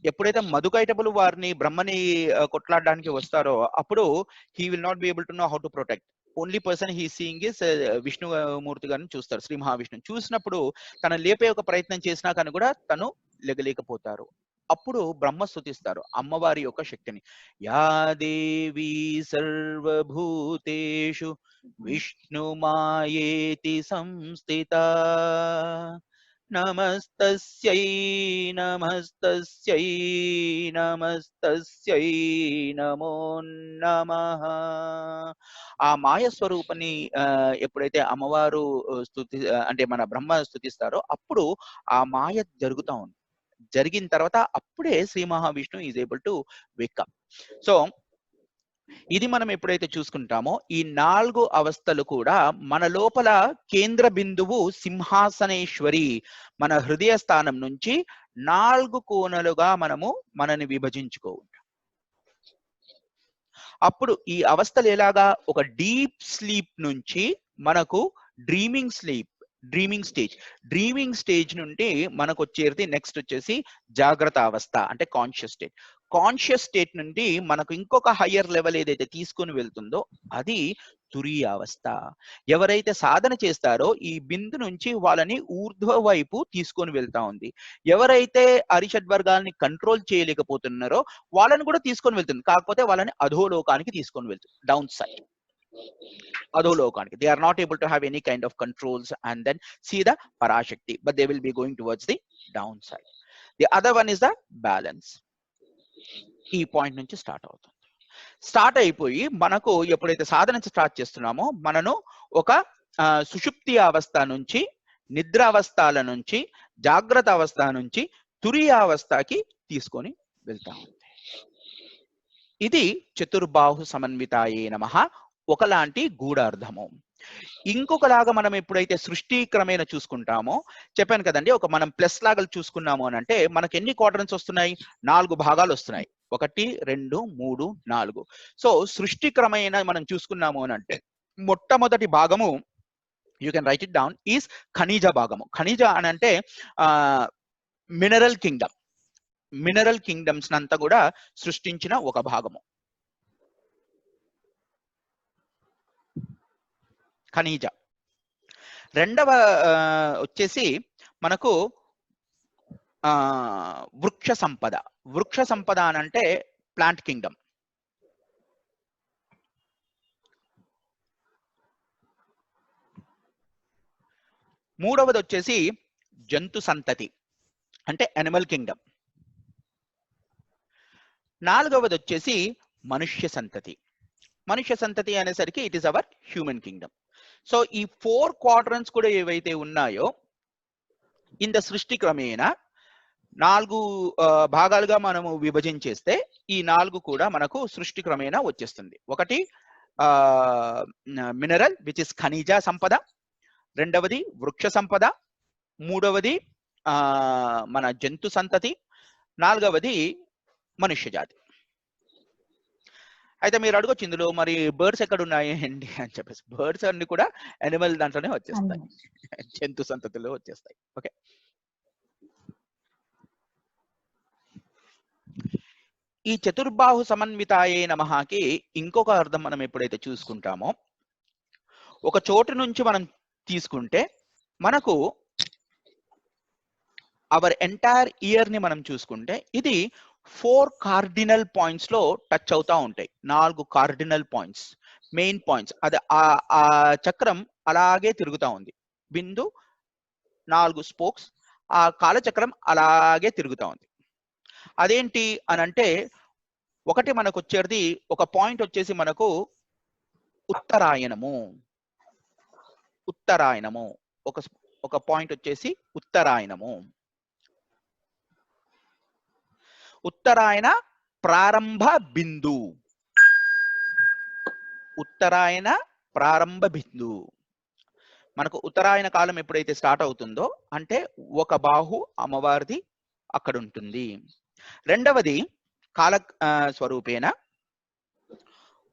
ఎప్పుడైతే మధుకైటబులు వారిని బ్రహ్మని కొట్లాడడానికి వస్తారో అప్పుడు he will not be able to know how to protect. Only person he seeing is Vishnumurthy గారిని చూస్తారు, శ్రీ మహావిష్ణువు. చూసినప్పుడు తను లేపే ఒక ప్రయత్నం చేసినా కానీ కూడా తను లెగలేకపోతారు. అప్పుడు బ్రహ్మ స్తుతిస్తారు అమ్మవారి యొక్క శక్తిని. యా దేవి సర్వభూతేషు విష్ణుమాయేతి సంస్థిత నమస్తస్యై నమస్తస్యై నమస్తస్యై నమో నమః. ఆ మాయ స్వరూపాన్ని ఎప్పుడైతే అమ్మవారు అంటే మన బ్రహ్మ స్తుతిస్తారో అప్పుడు ఆ మాయ జరుగుతూ ఉంది. జరిగిన తర్వాత అప్పుడే శ్రీ మహావిష్ణువు is able to wake up. So ఇది మనం ఎప్పుడైతే చూసుకుంటామో ఈ 4 అవస్థలు కూడా మన లోపల కేంద్ర బిందువు సింహాసనేశ్వరి మన హృదయ స్థానం నుంచి 4 కోణలుగా మనని విభజించుకుంటాం. అప్పుడు ఈ అవస్థలు ఎలాగా ఒక డీప్ స్లీప్ నుంచి మనకు డ్రీమింగ్ స్టేజ్ నుండి మనకు వచ్చేది నెక్స్ట్ వచ్చేసి జాగ్రత్త అవస్థ అంటే కాన్షియస్ స్టేట్ నుండి మనకు ఇంకొక హయ్యర్ లెవెల్ ఏదైతే తీసుకుని వెళ్తుందో అది తురీయ అవస్థ. ఎవరైతే సాధన చేస్తారో ఈ బిందు నుంచి వాళ్ళని ఊర్ధ్వ వైపు తీసుకొని వెళ్తా ఉంది. ఎవరైతే అరిషడ్ వర్గాల్ని కంట్రోల్ చేయలేకపోతున్నారో వాళ్ళని కూడా తీసుకొని వెళ్తుంది, కాకపోతే వాళ్ళని అధోలోకానికి తీసుకొని వెళ్తుంది, డౌన్ సైడ్ అధోలోకానికి. They are not able to have any kind of controls and then see the Parashakti, but they will be going towards the downside. The other one is the balance. ఈ point నుంచి start అయిపోయి మనకు ఎప్పుడైతే సాధన start చేస్తున్నామో మనను ఒక సుషుప్తి అవస్థ నుంచి నిద్రావస్థల నుంచి జాగ్రత్త అవస్థ నుంచి తురీయ అవస్థకి తీసుకొని వెళ్తా ఉంది. ఇది చతుర్బాహు సమన్వితాయే నమః ఒకలాంటి గూఢార్థము. ఇంకొకలాగా మనం ఎప్పుడైతే సృష్టి క్రమేణ చూసుకుంటామో చెప్పాను కదండి, ఒక మనం ప్లస్ లాగా చూసుకున్నాము అని అంటే మనకు ఎన్ని క్వాడ్రంట్స్ వస్తున్నాయి? 4 భాగాలు వస్తున్నాయి. 1 2 3 4. సో సృష్టి క్రమేణ మనం చూసుకున్నాము అని అంటే మొట్టమొదటి భాగము you can write it down is ఖనిజ భాగము. ఖనిజ అని అంటే మినరల్ కింగ్డమ్స్ అంతా కూడా సృష్టించిన ఒక భాగము ఖనిజ. రెండవ వచ్చేసి మనకు వృక్ష సంపద అని అంటే ప్లాంట్ కింగ్డమ్. మూడవది వచ్చేసి జంతు సంతతి అంటే యానిమల్ కింగ్డమ్. నాలుగవది వచ్చేసి మనుష్య సంతతి అనేసరికి it is our human Kingdom. So ఈ 4 క్వాడ్రంట్స్ కూడా ఏవైతే ఉన్నాయో ఇన్ ద సృష్టి క్రమేణ 4 భాగాలుగా మనము విభజించేస్తే ఈ 4 కూడా మనకు సృష్టి క్రమేణ వచ్చేస్తుంది. ఒకటి మినరల్ విచ్ ఇస్ ఖనిజ సంపద, రెండవది వృక్ష సంపద, మూడవది మన జంతు సంతతి, నాలుగవది మనుష్య జాతి. అయితే మీరు అడగొచ్చు ఇందులో మరి బర్డ్స్ ఎక్కడ ఉన్నాయి అండి అని చెప్పేసి. బర్డ్స్ అన్ని కూడా యానిమల్ దాంట్లోనే వచ్చేస్తాయి, జంతు సంతతిలో వచ్చేస్తాయి. ఓకే, ఈ చతుర్బాహు సమన్వితాయే నమఃకి ఇంకొక అర్థం మనం ఎప్పుడైతే చూసుకుంటామో ఒక చోటు నుంచి మనం తీసుకుంటే మనకు అవర్ ఎంటైర్ ఇయర్ ని మనం చూసుకుంటే ఇది 4 కార్డినల్ పాయింట్స్ లో టచ్ అవుతా ఉంటాయి. 4 కార్డినల్ పాయింట్స్, మెయిన్ పాయింట్స్. అది ఆ చక్రం అలాగే తిరుగుతా ఉంది. బిందు 4 స్పోక్స్, ఆ కాలచక్రం అలాగే తిరుగుతా ఉంది. అదేంటి అని అంటే ఒకటి మనకు వచ్చేది ఒక పాయింట్ వచ్చేసి మనకు ఉత్తరాయణము ఒక పాయింట్ వచ్చేసి ఉత్తరాయణము. ఉత్తరాయణ ప్రారంభ బిందు. ఉత్తరాయణ ప్రారంభ బిందు. మనకు ఉత్తరాయణ కాలం ఎప్పుడైతే స్టార్ట్ అవుతుందో అంటే ఒక బాహు అమ్మవారిది అక్కడ ఉంటుంది. రెండవది కాల స్వరూపేణ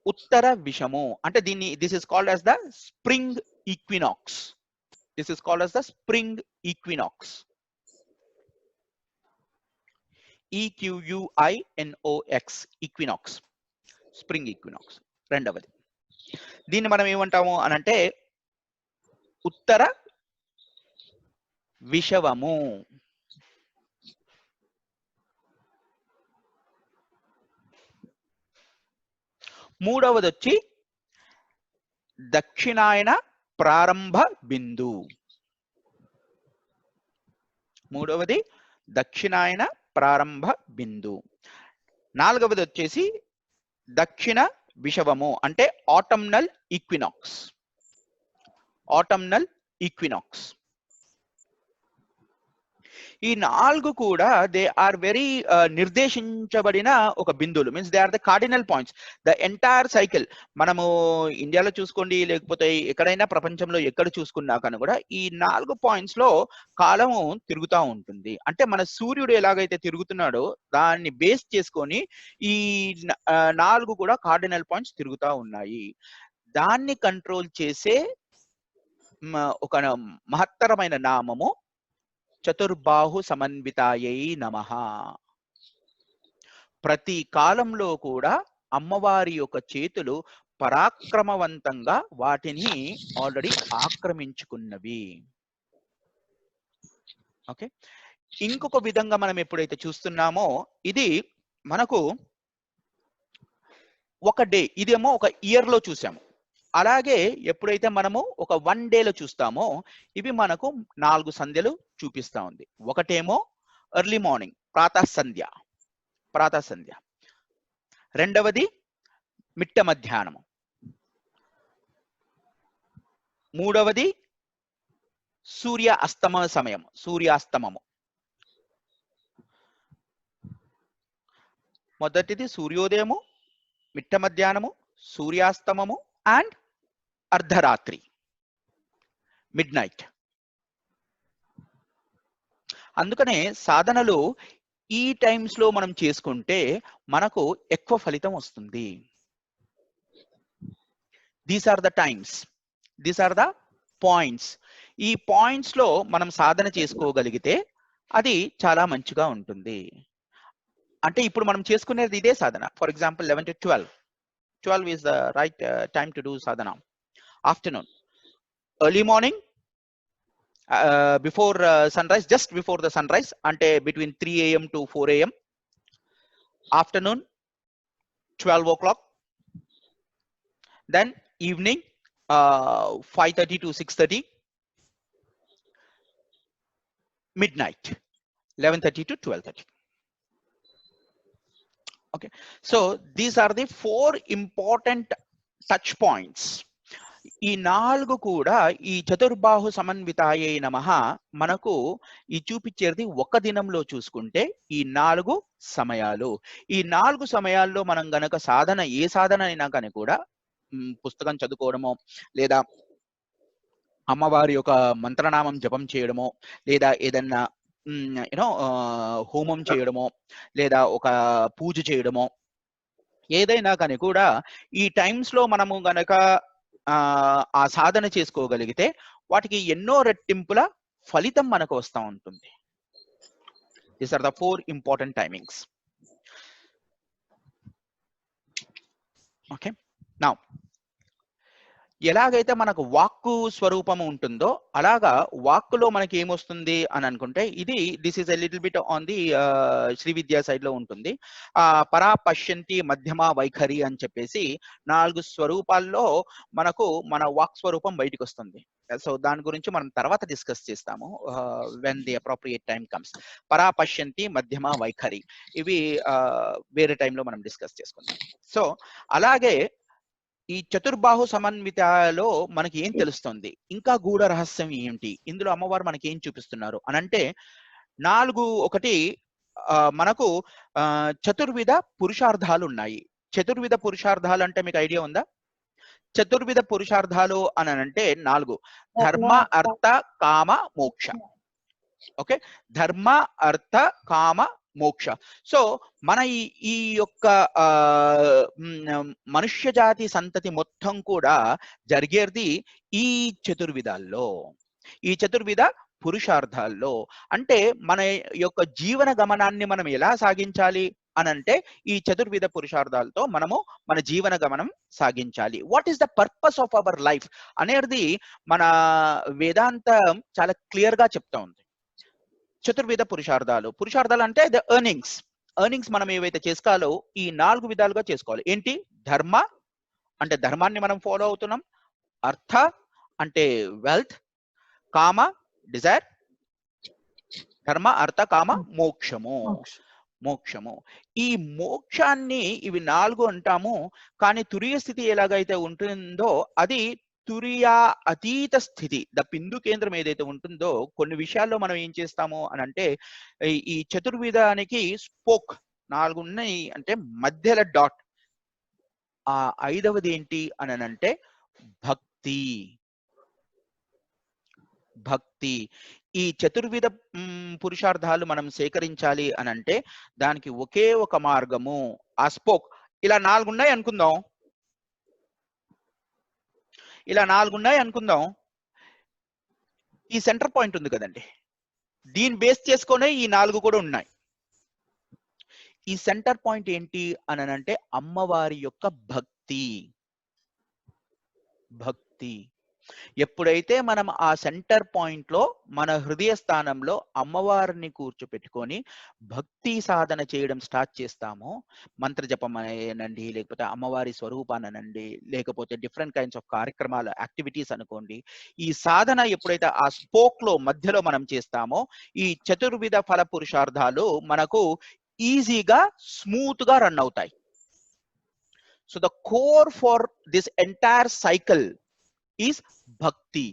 ఉత్తర విషము అంటే దీన్ని this is called as the spring equinox. This is called as the spring equinox. EQUINOX equinox, spring equinox రెండవది. దీన్ని మనం ఏమంటాము అనంటే ఉత్తర విషవము. మూడవది వచ్చి దక్షిణాయన ప్రారంభ బిందు. మూడవది దక్షిణాయన ప్రారంభ బిందు. నాలుగవది వచ్చేసి దక్షిణ విషవము అంటే ఆటమ్నల్ ఈక్వినాక్స్. ఆటమ్నల్ ఈక్వినాక్స్. ఈ నాలుగు కూడా దే ఆర్ వెరీ నిర్దేశించబడిన ఒక బిందువులు. Means they are the cardinal points the entire cycle. మనము ఇండియాలో చూసుకోండి లేకపోతే ఎక్కడైనా ప్రపంచంలో ఎక్కడ చూసుకున్నా కానీ కూడా ఈ 4 పాయింట్స్ లో కాలము తిరుగుతూ ఉంటుంది. అంటే మన సూర్యుడు ఎలాగైతే తిరుగుతున్నాడో దాన్ని బేస్ చేసుకొని ఈ 4 కూడా కార్డినల్ పాయింట్స్ తిరుగుతూ ఉన్నాయి. దాన్ని కంట్రోల్ చేసే ఒక మహత్తరమైన నామము చతుర్బాహు సమన్వితాయై నమః. ప్రతి కాలంలో కూడా అమ్మవారి యొక్క చేతులు పరాక్రమవంతంగా వాటిని ఆల్రెడీ ఆక్రమించుకున్నవి. ఓకే, ఇంకొక విధంగా మనం ఎప్పుడైతే చూస్తున్నామో ఇది మనకు ఒక డే, ఇదేమో ఒక ఇయర్ లో చూసాము. అలాగే ఎప్పుడైతే మనము ఒక 1 డేలో చూస్తామో ఇవి మనకు 4 సంధ్యలు చూపిస్తా ఉంది. ఒకటేమో ఎర్లీ మార్నింగ్ ప్రాతః సంధ్య. రెండవది మిట్ట మధ్యాహ్నము. మూడవది సూర్యాస్తమము. మొదటిది సూర్యోదయము, మిట్ట మధ్యాహ్నము, సూర్యాస్తమము అండ్ అర్ధరాత్రి, మిడ్ నైట్. అందుకనే సాధనలు ఈ టైమ్స్ లో మనం చేసుకుంటే మనకు ఎక్కువ ఫలితం వస్తుంది. These are the times, these are the points. ఈ పాయింట్స్ లో మనం సాధన చేసుకోగలిగితే అది చాలా మంచిగా ఉంటుంది. అంటే ఇప్పుడు మనం చేసుకునేది ఇదే సాధన. For example 11 to 12 is the right time to do sadhana. Afternoon, early morning, before sunrise, just before the sunrise, ante between 3 AM to 4 AM. Afternoon 12 o'clock. Then evening 5:30 to 6:30. Midnight 11:30 to 12:30. Okay, so these are the 4 important touch points. ఈ 4 కూడా ఈ చతుర్బాహు సమన్వితాయై నమః మనకు ఈ చూపించేది ఒక దినంలో చూసుకుంటే ఈ 4 సమయాలు. ఈ 4 సమయాల్లో మనం గనక సాధన ఏ సాధన అయినా కానీ కూడా పుస్తకం చదువుకోవడమో లేదా అమ్మవారి యొక్క మంత్రనామం జపం చేయడమో లేదా ఏదన్నా హోమం చేయడమో లేదా ఒక పూజ చేయడమో ఏదైనా కానీ కూడా ఈ టైమ్స్ లో మనము గనక ఆ సాధన చేసుకోగలిగితే వాటికి ఎన్నో రెట్టింపుల ఫలితం మనకు వస్తూ ఉంటుంది. These are the 4 important timings. Okay, now ఎలాగైతే మనకు వాక్కు స్వరూపము ఉంటుందో అలాగా వాక్కులో మనకి ఏమొస్తుంది అని అనుకుంటే ఇది this is a little bit on the Sri Vidya side లో ఉంటుంది. పరా పశ్యంతి మధ్యమ వైఖరి అని చెప్పేసి 4 స్వరూపాల్లో మనకు మన వాక్ స్వరూపం బయటకు వస్తుంది. సో దాని గురించి మనం తర్వాత డిస్కస్ చేస్తాము when the appropriate time comes. పరా పశ్యంతి మధ్యమ వైఖరి ఇవి వేరే టైంలో మనం డిస్కస్ చేసుకుందాం. సో అలాగే ఈ చతుర్బాహు సమన్వితలో మనకి ఏం తెలుస్తుంది, ఇంకా గూఢ రహస్యం ఏంటి, ఇందులో అమ్మవారు మనకి ఏం చూపిస్తున్నారు అని అంటే 4 ఒకటి మనకు చతుర్విధ పురుషార్థాలు ఉన్నాయి. చతుర్విధ పురుషార్థాలు అంటే మీకు ఐడియా ఉందా? చతుర్విధ పురుషార్థాలు అని అంటే 4: ధర్మ, అర్థ, కామ, మోక్ష. ఓకే, ధర్మ, అర్థ, కామ, మోక్ష. సో మన ఈ యొక్క మనుష్య జాతి సంతతి మొత్తం కూడా జరిగేది ఈ చతుర్విధాల్లో, ఈ చతుర్విధ పురుషార్థాల్లో. అంటే మన యొక్క జీవన గమనాన్ని మనం ఎలా సాగించాలి అనంటే ఈ చతుర్విధ పురుషార్థాలతో మనము మన జీవన గమనం సాగించాలి. What is the purpose of our life అనేది మన వేదాంతం చాలా క్లియర్ గా చెప్తా ఉంది. చతుర్విధ పురుషార్థాలు, పురుషార్థాలు అంటే ద ఎర్నింగ్స్ మనం ఏవైతే చేసుకోవాలో ఈ 4 విధాలుగా చేసుకోవాలి. ఏంటి? ధర్మ అంటే ధర్మాన్ని మనం ఫాలో అవుతున్నాం, అర్థ అంటే వెల్త్, కామ డిజైర్, ధర్మ, అర్థ, కామ, మోక్షము. ఈ మోక్షాన్ని ఇవి 4 అంటాము. కానీ తురియ స్థితి ఎలాగైతే ఉంటుందో అది తురియా అతీత స్థితి. ద బిందు కేంద్రం ఏదైతే ఉంటుందో కొన్ని విషయాల్లో మనం ఏం చేస్తాము అని అంటే ఈ చతుర్విధానికి స్పోక్ 4 ఉన్నాయి అంటే మధ్యలో డాట్. ఆ 5వది ఏంటి అని అంటే భక్తి. ఈ చతుర్విధ పురుషార్థాలు మనం సేకరించాలి అని అంటే దానికి ఒకే ఒక మార్గము. ఆ స్పోక్ ఇలా 4 ఉన్నాయి అనుకుందాం, ఇలా 4 ఉన్నాయి అనుకుందాం. ఈ సెంటర్ పాయింట్ ఉంది కదండి, దీన్ని బేస్ చేసుకునే ఈ 4 కూడా ఉన్నాయి. ఈ సెంటర్ పాయింట్ ఏంటి అని అంటే అమ్మవారి యొక్క భక్తి. ఎప్పుడైతే మనం ఆ సెంటర్ పాయింట్ లో మన హృదయ స్థానంలో అమ్మవారిని కూర్చోపెట్టుకొని భక్తి సాధన చేయడం స్టార్ట్ చేస్తామో, మంత్ర జపం అనండి, లేకపోతే అమ్మవారి స్వరూపానండి, లేకపోతే డిఫరెంట్ కైండ్స్ ఆఫ్ కార్యక్రమాలు, యాక్టివిటీస్ అనుకోండి, ఈ సాధన ఎప్పుడైతే ఆ స్పోక్ లో మధ్యలో మనం చేస్తామో ఈ చతుర్విధ ఫల పురుషార్థాలు మనకు ఈజీగా స్మూత్ గా రన్ అవుతాయి. So the core for this entire cycle is భక్తి.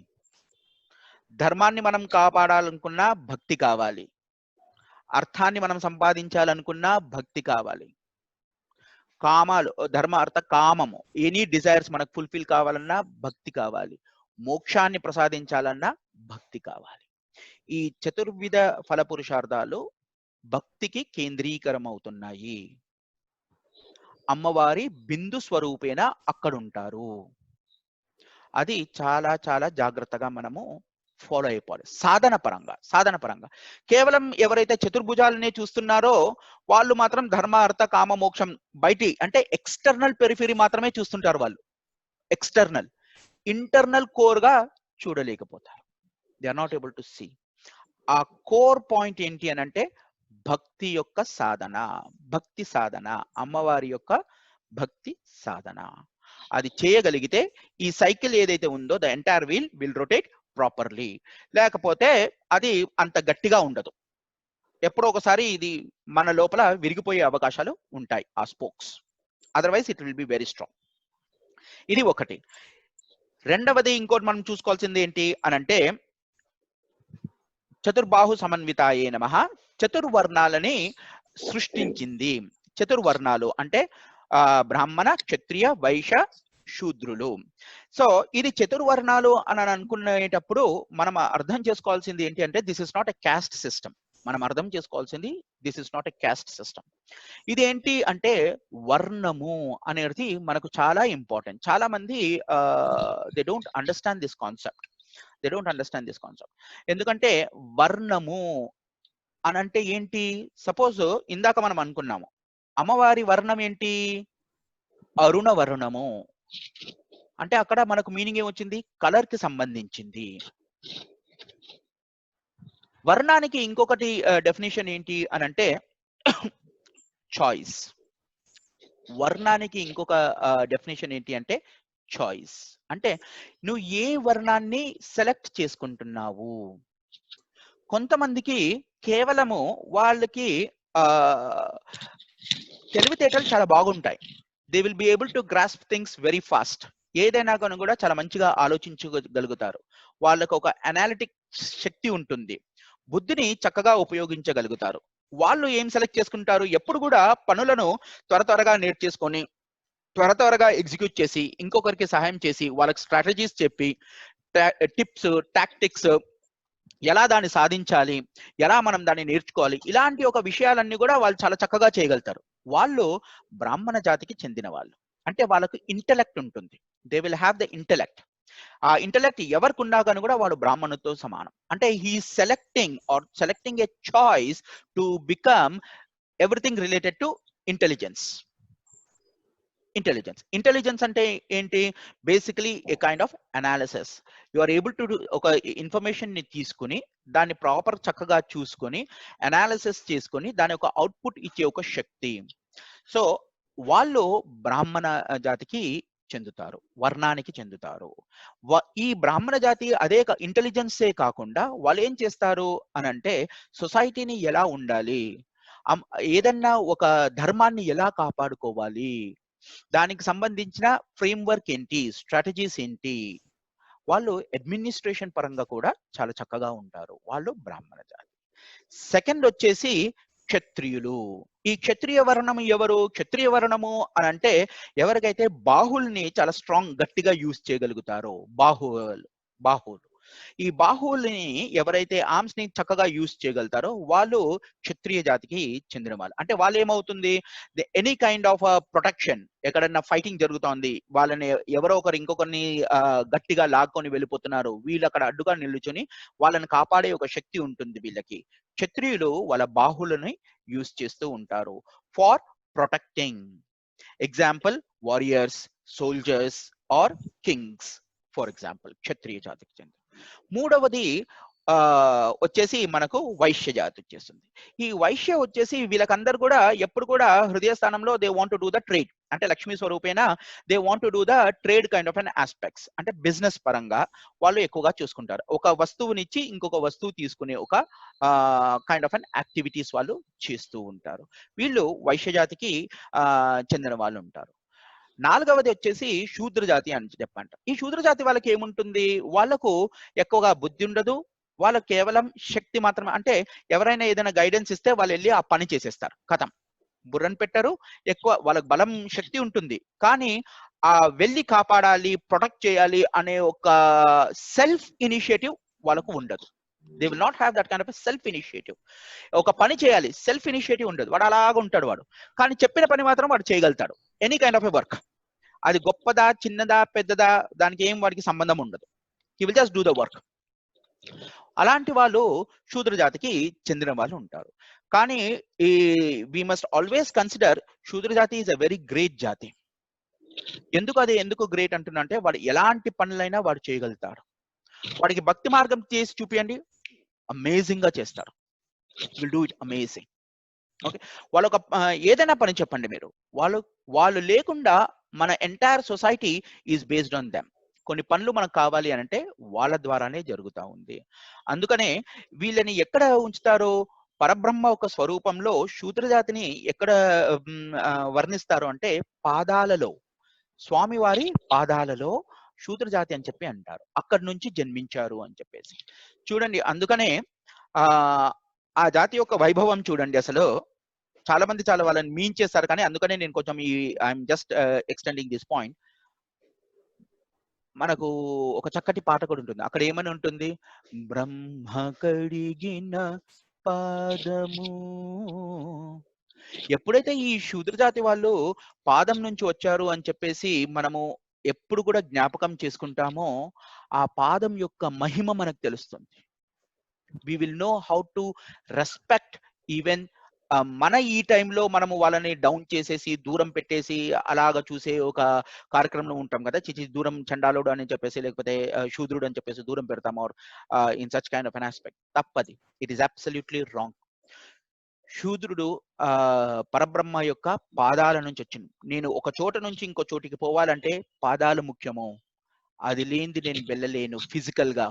ధర్మాన్ని మనం కాపాడాలనుకున్నా భక్తి కావాలి, అర్థాన్ని మనం సంపాదించాలనుకున్నా భక్తి కావాలి, కామాలు ధర్మ, అర్థ, కామము ఎనీ డిజైర్స్ మనకు ఫుల్ఫిల్ కావాలన్నా భక్తి కావాలి, మోక్షాన్ని ప్రసాదించాలన్నా భక్తి కావాలి. ఈ చతుర్విధ ఫల పురుషార్థాలు భక్తికి కేంద్రీకరం అవుతున్నాయి. అమ్మవారి బిందు స్వరూపేణ అక్కడుంటారు. అది చాలా చాలా జాగ్రత్తగా మనము ఫాలో అయిపోవాలి సాధన పరంగా. కేవలం ఎవరైతే చతుర్భుజాలనే చూస్తున్నారో వాళ్ళు మాత్రం ధర్మ, అర్థ, కామ, మోక్షం బయటి అంటే ఎక్స్టర్నల్ పెరిఫెరీ మాత్రమే చూస్తుంటారు. వాళ్ళు ఎక్స్టర్నల్, ఇంటర్నల్ కోర్ గా చూడలేకపోతారు. They are not able to see. ఆ కోర్ పాయింట్ ఏంటి అని అంటే భక్తి యొక్క సాధన, అమ్మవారి యొక్క భక్తి సాధన. అది చేయగలిగితే ఈ సైకిల్ ఏదైతే ఉందో the entire wheel will rotate properly. లేకపోతే అది అంత గట్టిగా ఉండదు, ఎప్పుడో ఒకసారి ఇది మన లోపల విరిగిపోయే అవకాశాలు ఉంటాయి ఆ spokes. Otherwise it will be very strong. ఇది ఒకటి. రెండవది ఇంకోటి మనం చూసుకోవాల్సింది ఏంటి అని అంటే చతుర్బాహు సమన్వితాయే నమః, చతుర్వర్ణాలని సృష్టించింది. చతుర్వర్ణాలు అంటే బ్రాహ్మణ, క్షత్రియ, వైశ్య, శూద్రులు. సో ఇది చతుర్వర్ణాలు అని అనుకునేటప్పుడు మనం అర్థం చేసుకోవాల్సింది ఏంటి అంటే this is not a caste system. మనం అర్థం చేసుకోవాల్సింది this is not a caste system. ఇదేంటి అంటే వర్ణము అనేది మనకు చాలా ఇంపార్టెంట్. చాలా మంది they don't understand this concept. ఎందుకంటే వర్ణము అనంటే ఏంటి? సపోజ్ ఇందాక మనం అనుకున్నాము అమ్మవారి వర్ణం ఏంటి? అరుణ వర్ణము అంటే అక్కడ మనకు మీనింగ్ ఏమొచ్చింది? కలర్ కి సంబంధించింది. వర్ణానికి ఇంకొకటి డెఫినేషన్ ఏంటి అని అంటే చాయిస్. వర్ణానికి ఇంకొక డెఫినేషన్ ఏంటి అంటే చాయిస్. అంటే నువ్వు ఏ వర్ణాన్ని సెలెక్ట్ చేసుకుంటున్నావు. కొంతమందికి కేవలము వాళ్ళకి తెలివితేటలు చాలా బాగుంటాయి. They will be able to grasp things very fast. ఏదైనా కానీ కూడా చాలా మంచిగా ఆలోచించగలుగుతారు. వాళ్ళకు ఒక అనాలిటిక్ శక్తి ఉంటుంది, బుద్ధిని చక్కగా ఉపయోగించగలుగుతారు. వాళ్ళు ఏం సెలెక్ట్ చేసుకుంటారు, ఎప్పుడు కూడా పనులను త్వరగా నేర్చేసుకొని త్వరగా ఎగ్జిక్యూట్ చేసి ఇంకొకరికి సహాయం చేసి వాళ్ళకి స్ట్రాటజీస్ చెప్పి టిప్స్ టాక్టిక్స్ ఎలా దాన్ని సాధించాలి, ఎలా మనం దాన్ని నేర్చుకోవాలి, ఇలాంటి ఒక విషయాలన్నీ కూడా వాళ్ళు చాలా చక్కగా చేయగలుగుతారు. వాళ్ళు బ్రాహ్మణ జాతికి చెందిన వాళ్ళు. అంటే వాళ్ళకు ఇంటెలెక్ట్ ఉంటుంది. They will have the intellect. ఆ ఇంటెలెక్ట్ ఎవరికి ఉన్నా కానీ కూడా వాడు బ్రాహ్మణుతో సమానం. అంటే he selecting a choice to become everything related to intelligence. Intelligence అంటే ఏంటి? Basically a kind of analysis. You are able to ఒక ఇన్ఫర్మేషన్ ని తీసుకుని దాన్ని ప్రాపర్ చక్కగా చూసుకొని అనాలిసిస్ చేసుకొని దాని ఒక అవుట్పుట్ ఇచ్చే ఒక శక్తి. సో వాళ్ళు బ్రాహ్మణ జాతికి చెందుతారు, వర్ణానికి చెందుతారు. ఈ బ్రాహ్మణ జాతి అదే ఇంటెలిజెన్సే కాకుండా వాళ్ళు ఏం చేస్తారు అని అంటే సొసైటీని ఎలా ఉండాలి, ఏదన్నా ఒక ధర్మాన్ని ఎలా కాపాడుకోవాలి, దానికి సంబంధించిన ఫ్రేమ్వర్క్ ఏంటి, స్ట్రాటజీస్ ఏంటి, వాళ్ళు అడ్మినిస్ట్రేషన్ పరంగా కూడా చాలా చక్కగా ఉంటారు. వాళ్ళు బ్రాహ్మణ జాతి. సెకండ్ వచ్చేసి క్షత్రియులు. ఈ క్షత్రియ వర్ణము ఎవరు? క్షత్రియ వర్ణము అని అంటే ఎవరికైతే బాహుల్ని చాలా స్ట్రాంగ్ గట్టిగా యూజ్ చేయగలుగుతారో, బాహువులు. ఈ బాహువుల్ని ఎవరైతే ఆర్మ్స్ ని చక్కగా యూజ్ చేయగలుగుతారో వాళ్ళు క్షత్రియ జాతికి చెందిన వాళ్ళు. అంటే వాళ్ళు ఏమవుతుంది, ఎనీ కైండ్ ఆఫ్ ప్రొటెక్షన్, ఎక్కడన్నా ఫైటింగ్ జరుగుతోంది, వాళ్ళని ఎవరో ఒకరు ఇంకొకరిని గట్టిగా లాక్కొని వెళ్ళిపోతున్నారు, వీళ్ళు అక్కడ అడ్డుగా నిల్చుని వాళ్ళని కాపాడే ఒక శక్తి ఉంటుంది వీళ్ళకి. క్షత్రియులు వాళ్ళ బాహువులని యూజ్ చేస్తూ ఉంటారు for protecting. Example warriors, soldiers or kings for example Kshatriya జాతికి చెంది. మూడవది వచ్చేసి మనకు వైశ్య జాతి వచ్చేస్తుంది. ఈ వైశ్య వచ్చేసి వీళ్ళకందరూ కూడా ఎప్పుడు కూడా హృదయ స్థానంలో they want to do the trade. అంటే లక్ష్మీ స్వరూపేణ they want to do the trade kind of an aspects. అంటే బిజినెస్ పరంగా వాళ్ళు ఎక్కువగా చూసుకుంటారు. ఒక వస్తువునిచ్చి ఇంకొక వస్తువు తీసుకునే ఒక కైండ్ ఆఫ్ అన్ యాక్టివిటీస్ వాళ్ళు చేస్తూ ఉంటారు. వీళ్ళు వైశ్య జాతికి చెందిన వాళ్ళు ఉంటారు. నాలుగవది వచ్చేసి శూద్ర జాతి అని చెప్పంట. ఈ శూద్ర జాతి వాళ్ళకి ఏముంటుంది, వాళ్ళకు ఎక్కువగా బుద్ధి ఉండదు, వాళ్ళకు కేవలం శక్తి మాత్రమే. అంటే ఎవరైనా ఏదైనా గైడెన్స్ ఇస్తే వాళ్ళు వెళ్ళి ఆ పని చేసేస్తారు, కథం, బుర్రని పెట్టారు. ఎక్కువ వాళ్ళకి బలం శక్తి ఉంటుంది, కానీ ఆ వెళ్ళి కాపాడాలి, ప్రొటెక్ట్ చేయాలి అనే ఒక సెల్ఫ్ ఇనిషియేటివ్ వాళ్ళకు ఉండదు. They will not have that kind of self initiative. ఒక పని చేయాలి, సెల్ఫ్ ఇనిషియేటివ్ ఉండదు. వాడు అలాగా ఉంటాడు వాడు, కానీ చెప్పిన పని మాత్రం వాడు చేయగలుగుతాడు. Any kind of a work, అది గొప్పదా చిన్నదా పెద్దదా దానికి ఏం వాడికి సంబంధం ఉండదు. He will just do the work. అలాంటి వాళ్ళు శూద్ర జాతికి చెందిన వాళ్ళు ఉంటారు. కానీ ఈ వి మస్ట్ ఆల్వేస్ కన్సిడర్ శూద్ర జాతి ఈజ్ అ వెరీ గ్రేట్ జాతి. ఎందుకు గ్రేట్ అంటున్నా అంటే వాడు ఎలాంటి పనులైనా వాడు చేయగలుగుతాడు. వాడికి భక్తి మార్గం చేసి చూపియండి, అమేజింగ్ గా చేస్తారు. Will do it amazing. Okay, వాళ్ళొక ఏదైనా పని చెప్పండి మీరు, వాళ్ళు లేకుండా మన entire society is based on them. కొన్ని పనులు మనకు కావాలి అని అంటే వాళ్ళ ద్వారానే జరుగుతూ ఉంది. అందుకనే వీళ్ళని ఎక్కడ ఉంచుతారో, పరబ్రహ్మ ఒక స్వరూపంలో శూద్ర జాతిని ఎక్కడ వర్ణిస్తారు అంటే పాదాలలో, స్వామివారి పాదాలలో శూద్ర జాతి అని చెప్పి అంటారు. అక్కడి నుంచి జన్మించారు అని చెప్పేసి చూడండి. అందుకనే ఆ జాతి యొక్క వైభవం చూడండి. అసలు చాలా మంది చాలా వాళ్ళని మీన్ చేస్తారు, కానీ అందుకనే నేను కొంచెం I'm just extending this point. మనకు ఒక చక్కటి పాట కూడా ఉంటుంది. అక్కడ ఏమని ఉంటుంది, బ్రహ్మ కడిగిన పాదము. ఎప్పుడైతే ఈ శూద్ర జాతి వాళ్ళు పాదం నుంచి వచ్చారు అని చెప్పేసి మనము ఎప్పుడు కూడా జ్ఞాపకం చేసుకుంటామో, ఆ పాదం యొక్క మహిమ మనకు తెలుస్తుంది. we will know how to respect even మన ఈ టైంలో మనము వాళ్ళని డౌన్ చేసేసి దూరం పెట్టేసి అలాగా చూసే ఒక కార్యక్రమంలో ఉంటాం కదా. దూరం చండాలుడు అని చెప్పేసి, లేకపోతే శూద్రుడు అని చెప్పేసి దూరం పెడతాం, or in such kind of an aspect. తప్పది, ఇట్ ఈస్ అబ్సల్యూట్లీ రాంగ్. శూద్రుడు పరబ్రహ్మ యొక్క పాదాల నుంచి వచ్చింది. నేను ఒక చోట నుంచి ఇంకో చోటికి పోవాలంటే పాదాలు ముఖ్యము, అది లేనిది నేను వెళ్ళలేను ఫిజికల్ గా.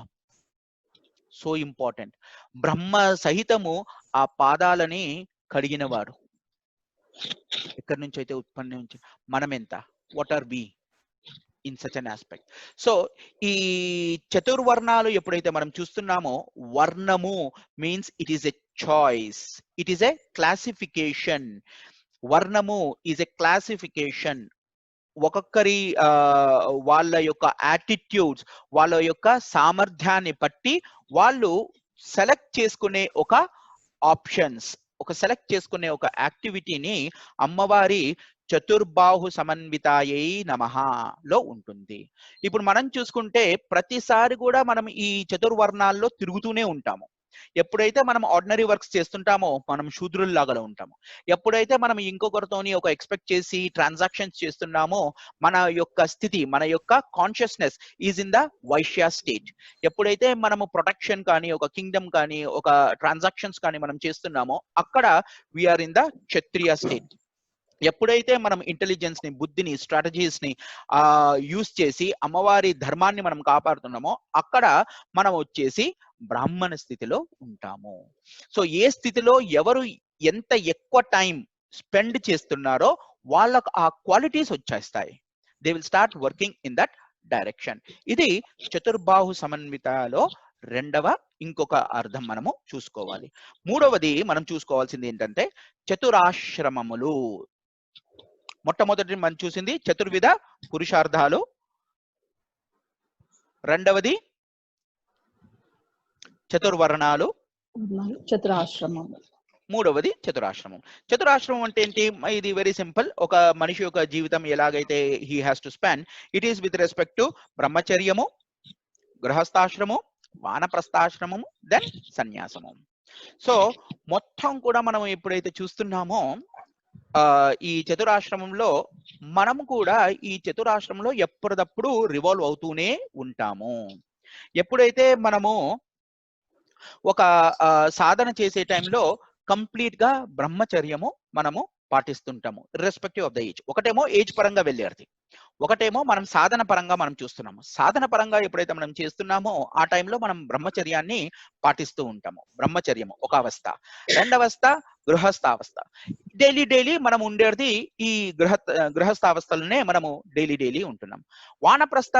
So important. బ్రహ్మ సహితము ఆ పాదాలని కడిగినవాడు. ఎక్కడి నుంచి అయితే ఉత్పన్నం, మనం ఎంత, what are we in such an aspect. So ఈ చతుర్వర్ణాలు ఎప్పుడైతే మనం చూస్తున్నామో, వర్ణము means it is a choice, it is a classification. వర్ణము ఈజ్ ఎ క్లాసిఫికేషన్. ఒక్కొక్కరి వాళ్ళ యొక్క యాటిట్యూడ్స్, వాళ్ళ యొక్క సామర్థ్యాన్ని బట్టి వాళ్ళు సెలెక్ట్ చేసుకునే ఒక ఆప్షన్స్, సెలెక్ట్ చేసుకునే ఒక యాక్టివిటీని అమ్మవారి చతుర్బాహు సమన్వితాయై నమః లో ఉంటుంది. ఇప్పుడు మనం చూసుకుంటే ప్రతిసారి కూడా మనం ఈ చతుర్వర్ణాల్లో తిరుగుతూనే ఉంటాము. ఎప్పుడైతే మనం ఆర్డినరీ వర్క్స్ చేస్తుంటామో మనం శూద్రుల్లాగా ఉంటాము. ఎప్పుడైతే మనం ఇంకొకరితోని ఒక ఎక్స్పెక్ట్ చేసి ట్రాన్సాక్షన్స్ చేస్తున్నామో మన యొక్క స్థితి, మన యొక్క కాన్షియస్నెస్ ఈజ్ ఇన్ ద వైశ్య స్టేట్. ఎప్పుడైతే మనము ప్రొటెక్షన్ కానీ, ఒక కింగ్డమ్ కానీ, ఒక ట్రాన్సాక్షన్స్ కానీ మనం చేస్తున్నామో అక్కడ వీఆర్ ఇన్ ద క్షత్రియ స్టేట్. ఎప్పుడైతే మనం ఇంటెలిజెన్స్ ని, బుద్ధిని, స్ట్రాటజీస్ ని యూజ్ చేసి అమ్మవారి ధర్మాన్ని మనం కాపాడుతున్నామో అక్కడ మనం వచ్చేసి బ్రాహ్మణ స్థితిలో ఉంటాము. సో ఏ స్థితిలో ఎవరు ఎంత ఎక్కువ టైం స్పెండ్ చేస్తున్నారో వాళ్ళకు ఆ క్వాలిటీస్ వచ్చేస్తాయి. They will start working in that direction. ఇది చతుర్బాహు సమన్వితలో రెండవ ఇంకొక అర్థం మనము చూసుకోవాలి. మూడవది మనం చూసుకోవాల్సింది ఏంటంటే చతురాశ్రమములు. మొట్టమొదటి మనం చూసింది చతుర్విధ పురుషార్థాలు, రెండవది చతుర్వర్ణాలు, చతురాశ్రమం, మూడవది చతురాశ్రమం. చతురాశ్రమం అంటే ఏంటి? ఇది వెరీ సింపుల్. ఒక మనిషి యొక్క జీవితం ఎలాగైతే he has to spend, it is with respect to బ్రహ్మచర్యము, గృహస్థాశ్రమము, వానప్రస్థాశ్రమము, దెన్ సన్యాసము. సో మొత్తం కూడా మనం ఎప్పుడైతే చూస్తున్నామో ఈ చతురాశ్రమంలో మనము కూడా ఈ చతురాశ్రమంలో ఎప్పటికప్పుడు రివాల్వ్ అవుతూనే ఉంటాము. ఎప్పుడైతే మనము ఒక సాధన చేసే టైంలో కంప్లీట్ గా బ్రహ్మచర్యము మనము పాటిస్తుంటాము ఇర్రెస్పెక్టివ్ ఆఫ్ ద ఏజ్. ఒకటేమో ఏజ్ పరంగా వెళ్ళేది, ఒకటేమో మనం సాధన పరంగా మనం చూస్తున్నాము. సాధన పరంగా ఎప్పుడైతే మనం చేస్తున్నామో ఆ టైంలో మనం బ్రహ్మచర్యాన్ని పాటిస్తూ ఉంటాము. బ్రహ్మచర్యము ఒక అవస్థ. రెండవస్థ గృహస్థావస్థ. డైలీ మనం ఉండేది ఈ గృహస్థావస్థలనే మనము డైలీ ఉంటున్నాం. వానప్రస్థ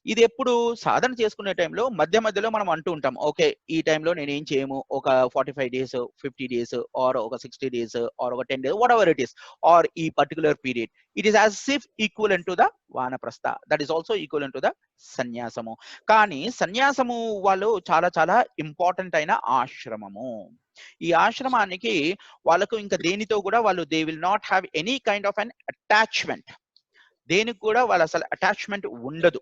ఇది ఎప్పుడు సాధన చేసుకునే టైంలో మధ్యలో మనం అంటూ ఉంటాం, ఓకే ఈ టైంలో నేను ఏం చేయము, ఒక 45 days 50 days ఆర్ ఒక 60 days ఆర్ ఒక 10 days whatever it is, or ఈ particular period it is as if equal to the వానప్రస్థ. That is also equal to the సన్యాసము. కానీ సన్యాసము వాళ్ళు చాలా చాలా ఇంపార్టెంట్ అయిన ఆశ్రమము. ఈ ఆశ్రమానికి వాళ్ళకు ఇంకా దేనితో కూడా వాళ్ళు they will not have any kind of an attachment. దేనికి కూడా వాళ్ళ అసలు అటాచ్మెంట్ ఉండదు.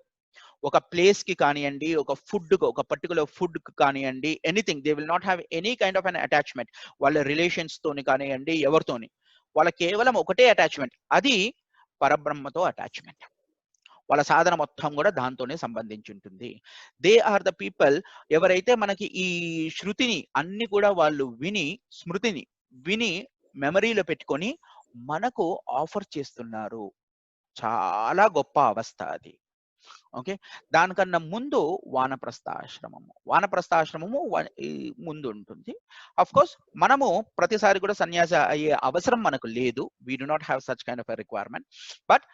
ఒక ప్లేస్ కి కానివ్వండి, ఒక ఫుడ్, ఒక పర్టికులర్ ఫుడ్ కి కానివ్వండి, anything they will not have any kind of an attachment. వాళ్ళ రిలేషన్స్ తోని కానివ్వండి, ఎవరితోని, వాళ్ళ కేవలం ఒకటే అటాచ్మెంట్, అది పరబ్రహ్మతో అటాచ్మెంట్. వాళ్ళ సాధన మొత్తం కూడా దాంతోనే సంబంధించి ఉంటుంది. దే ఆర్ ద పీపుల్ ఎవరైతే మనకి ఈ శృతిని అన్ని కూడా వాళ్ళు విని, స్మృతిని విని మెమరీలో పెట్టుకొని మనకు ఆఫర్ చేస్తున్నారు. చాలా గొప్ప అవస్థ అది. ఓకే, దానికన్నా ముందు వానప్రస్థాశ్రమము ముందు ఉంటుంది. అఫ్ కోర్స్ మనము ప్రతిసారి కూడా సన్యాసి అయ్యే అవసరం మనకు లేదు. We do not have such kind of a requirement. But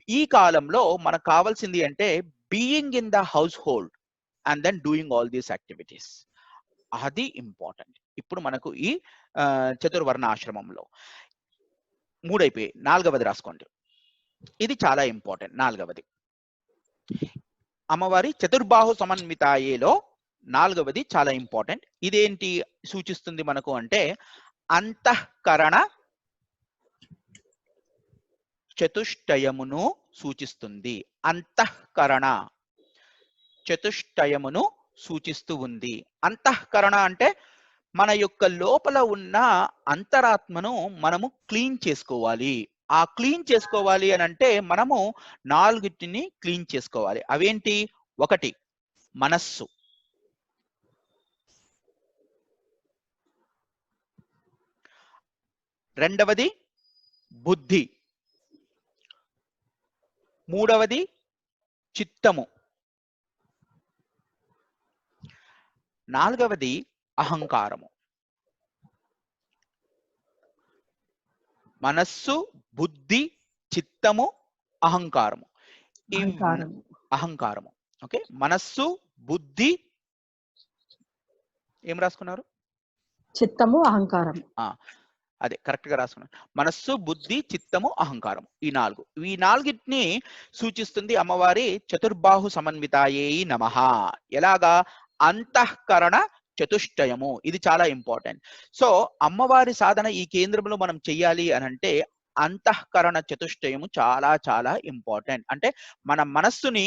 ఈ కాలంలో మనకు కావాల్సింది అంటే being in the household and then doing all these activities, అది ఇంపార్టెంట్. ఇప్పుడు మనకు ఈ చతుర్వర్ణ ఆశ్రమంలో మూడైపోయి నాలుగవది రాసుకోండి. ఇది చాలా ఇంపార్టెంట్. నాలుగవది అమ్మవారి చతుర్బాహు సమన్వితాయేలో నాలుగవది చాలా ఇంపార్టెంట్. ఇదేంటి సూచిస్తుంది మనకు అంటే అంతఃకరణ చతుష్టయమును సూచిస్తుంది. అంతఃకరణ చతుష్టయమును సూచిస్తూ ఉంది. అంతఃకరణ అంటే మన యొక్క లోపల ఉన్న అంతరాత్మను మనము క్లీన్ చేసుకోవాలి. ఆ క్లీన్ చేసుకోవాలి అని అంటే మనము నాలుగిటిని క్లీన్ చేసుకోవాలి. అవేంటి? ఒకటి మనస్సు, రెండవది బుద్ధి, మూడవది చిత్తము, నాలుగవది అహంకారము. మనస్సు, బుద్ధి, చిత్తము, అహంకారము. అహంకారము. ఓకే, మనస్సు, బుద్ధి, ఏం రాసుకున్నారు? చిత్తము అహంకారం. అదే కరెక్ట్ గా రాసుకున్నాను. మనస్సు, బుద్ధి, చిత్తము, అహంకారం, ఈ నాలుగిటిని సూచిస్తుంది అమ్మవారి చతుర్బాహు సమన్వితాయే నమః. ఎలాగా? అంతఃకరణ చతుష్టయము. ఇది చాలా ఇంపార్టెంట్. సో అమ్మవారి సాధన ఈ కేంద్రంలో మనం చెయ్యాలి అని అంటే అంతఃకరణ చతుష్టయము చాలా చాలా ఇంపార్టెంట్. అంటే మన మనస్సుని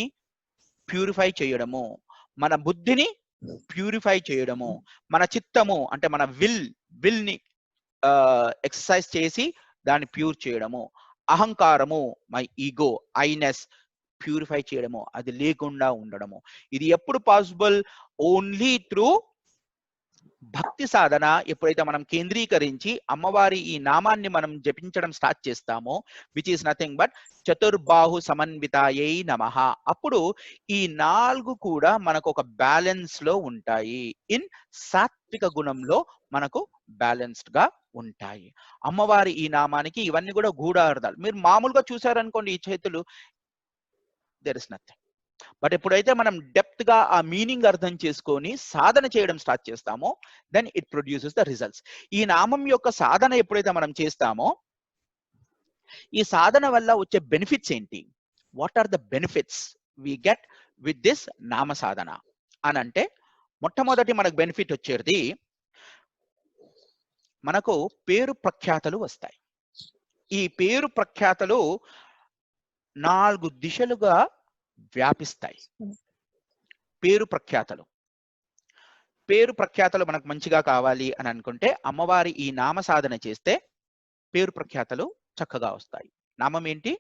ప్యూరిఫై చేయడము, మన బుద్ధిని ప్యూరిఫై చేయడము, మన చిత్తము అంటే మన విల్ ని ఎక్సర్సైజ్ చేసి దాన్ని ప్యూర్ చేయడము, అహంకారము మై ఈగో ఐనెస్ ప్యూరిఫై చేయడము, అది లేకుండా ఉండడము. ఇది ఎప్పుడు పాసిబుల్? ఓన్లీ త్రూ భక్తి సాధన. ఎప్పుడైతే మనం కేంద్రీకరించి అమ్మవారి ఈ నామాన్ని మనం జపించడం స్టార్ట్ చేస్తామో, విచ్ ఈస్ నథింగ్ బట్ చతుర్బాహు సమన్వితాయై నమః, అప్పుడు ఈ 4 కూడా మనకు ఒక బ్యాలెన్స్ లో ఉంటాయి. ఇన్ సాత్విక గుణంలో మనకు బ్యాలెన్స్డ్ గా ఉంటాయి. అమ్మవారి ఈ నామానికి ఇవన్నీ కూడా గూఢార్థాలు. మీరు మామూలుగా చూసారనుకోండి ఈ చేతులు, దేర్ ఇస్ నథింగ్. బట్ ఎప్పుడైతే మనం డెప్త్ గా ఆ మీనింగ్ అర్థం చేసుకొని సాధన చేయడం స్టార్ట్ చేస్తామో, then it produces the results. ఈ నామం యొక్క సాధన ఎప్పుడైతే మనం చేస్తామో, ఈ సాధన వల్ల వచ్చే బెనిఫిట్స్ ఏంటి? What are the benefits we get with this నామ సాధన అని అంటే, మొట్టమొదటి మనకు బెనిఫిట్ వచ్చేది మనకు పేరు ప్రఖ్యాతలు వస్తాయి. ఈ పేరు ప్రఖ్యాతలు 4 దిశలుగా వ్యాపిస్తాయి. పేరు ప్రఖ్యాతలు మనకు మంచిగా కావాలి అని అనుకుంటే అమ్మవారి ఈ నామ సాధన చేస్తే పేరు ప్రఖ్యాతలు చక్కగా వస్తాయి. నామం ఏంటి?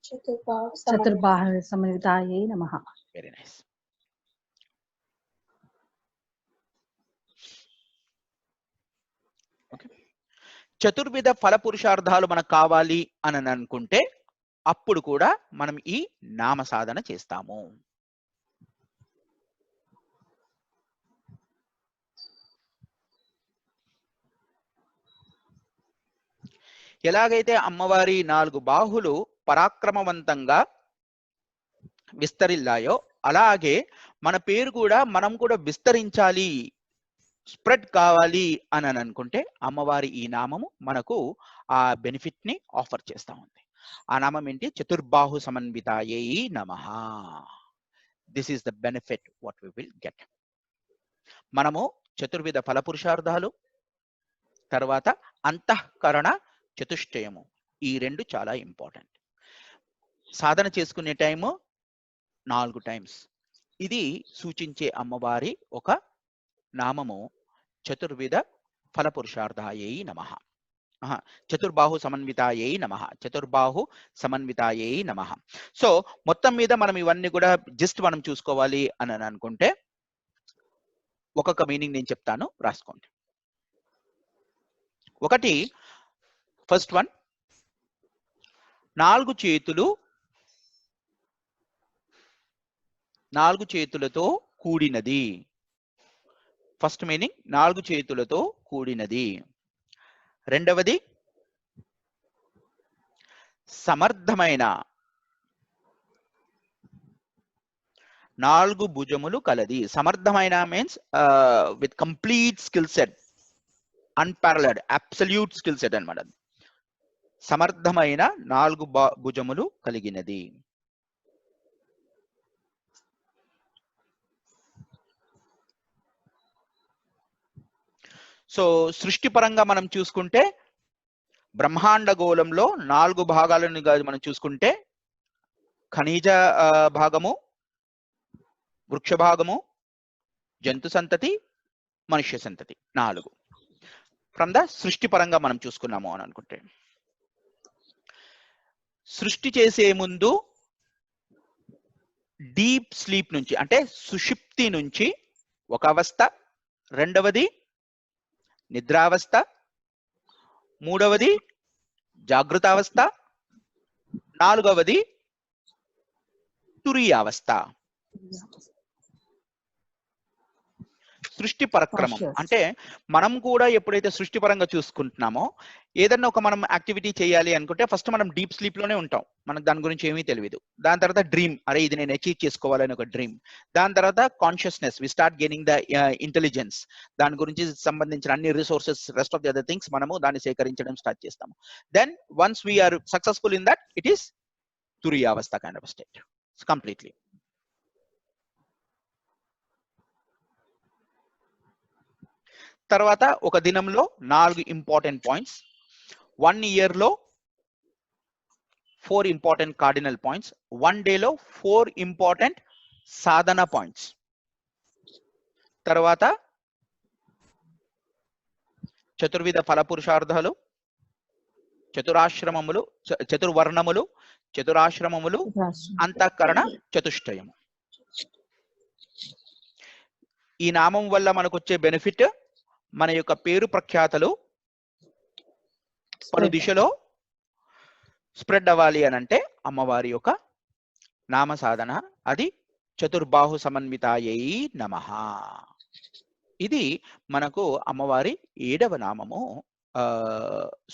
చతుర్బాహు సమన్వితాయై నమః. Very nice. చతుర్విధ ఫల పురుషార్థాలు మనకు కావాలి అని అనుకుంటే అప్పుడు కూడా మనం ఈ నామ సాధన చేస్తాము. ఎలాగైతే అమ్మవారి 4 బాహులు పరాక్రమవంతంగా విస్తరిల్లాయో, అలాగే మన పేరు కూడా మనం కూడా విస్తరించాలి, స్ప్రెడ్ కావాలి అని అనుకుంటే అమ్మవారి ఈ నామము మనకు ఆ బెనిఫిట్ ని ఆఫర్ చేస్తా ఉంది. ఆ నామం ఏంటి? చతుర్బాహు సమన్వితాయై నమః. This is the benefit what we will get. మనము చతుర్విధ ఫల పురుషార్థాలు, తర్వాత అంతఃకరణ చతుష్టయము, ఈ 2 చాలా ఇంపార్టెంట్. సాధన చేసుకునే టైము 4 టైమ్స్. ఇది సూచించే అమ్మవారి ఒక నామము చతుర్విధ ఫల పురుషార్థాయై నమః. చతుర్బాహు సమన్వితాయై నమః. చతుర్బాహు సమన్వితాయై నమః. సో మొత్తం మీద మనం ఇవన్నీ కూడా జస్ట్ మనం చూసుకోవాలి అని అనుకుంటే ఒక్కొక్క మీనింగ్ నేను చెప్తాను, రాసుకోండి. ఒకటి, ఫస్ట్ వన్, 4 చేతులు, 4 చేతులతో కూడినది. ఫస్ట్ మీనింగ్ 4 చేతులతో కూడినది. రెండవది సమర్థమైన 4 భుజములు కలది. సమర్థమైన means with complete skill set, unparalleled, absolute skill set అన్నమాట. సమర్థమైన 4 భుజములు కలిగినది. సో సృష్టి పరంగా మనం చూసుకుంటే బ్రహ్మాండ గోళంలో 4 భాగాలను మనం చూసుకుంటే ఖనిజ భాగము, వృక్ష భాగము, జంతు సంతతి, మనుష్య సంతతి, 4 ఫ్రమ్ ద సృష్టి పరంగా మనం చూసుకున్నాము అని అనుకుంటే, సృష్టి చేసే ముందు డీప్ స్లీప్ నుంచి అంటే సుషుప్తి నుంచి ఒక అవస్థ, రెండవది నిద్రావస్థ, మూడవది జాగృతావస్థ, నాలుగవది తురీయావస్థ. సృష్టి పరక్రమం Conscious. అంటే మనం కూడా ఎప్పుడైతే సృష్టిపరంగా చూసుకుంటున్నామో ఏదన్నా ఒక మనం యాక్టివిటీ చేయాలి అనుకుంటే ఫస్ట్ మనం డీప్ స్లీప్ లోనే ఉంటాం, మనకు దాని గురించి ఏమీ తెలియదు. దాని తర్వాత డ్రీమ్, అరే ఇది నేను అచీవ్ చేసుకోవాలని ఒక డ్రీమ్. దాని తర్వాత consciousness, we start gaining the intelligence, దాని గురించి సంబంధించిన అన్ని resources, rest of the other things మనము దాన్ని సేకరించడం స్టార్ట్ చేస్తాము. Then once we're successful in that, it is తురియావస్థ కైండ్ ఆఫ్ స్టేట్ కంప్లీట్లీ. తర్వాత ఒక దినంలో 4 ఇంపార్టెంట్ పాయింట్స్, 1 ఇయర్లో 4 ఇంపార్టెంట్ కార్డినల్ పాయింట్స్, 1 డేలో 4 ఇంపార్టెంట్ సాధన పాయింట్స్. తర్వాత చతుర్విధ ఫల పురుషార్థాలు, చతురాశ్రమములు, చతుర్వర్ణములు, చతురాశ్రమములు, అంతఃకరణ చతుష్టయము. ఈ నామం వల్ల మనకు వచ్చే బెనిఫిట్, మన యొక్క పేరు ప్రఖ్యాతలు పలు దిశలో స్ప్రెడ్ అవ్వాలి అని అంటే అమ్మవారి యొక్క నామ సాధన, అది చతుర్బాహు సమన్వితాయై నమః. ఇది మనకు అమ్మవారి 7వ నామము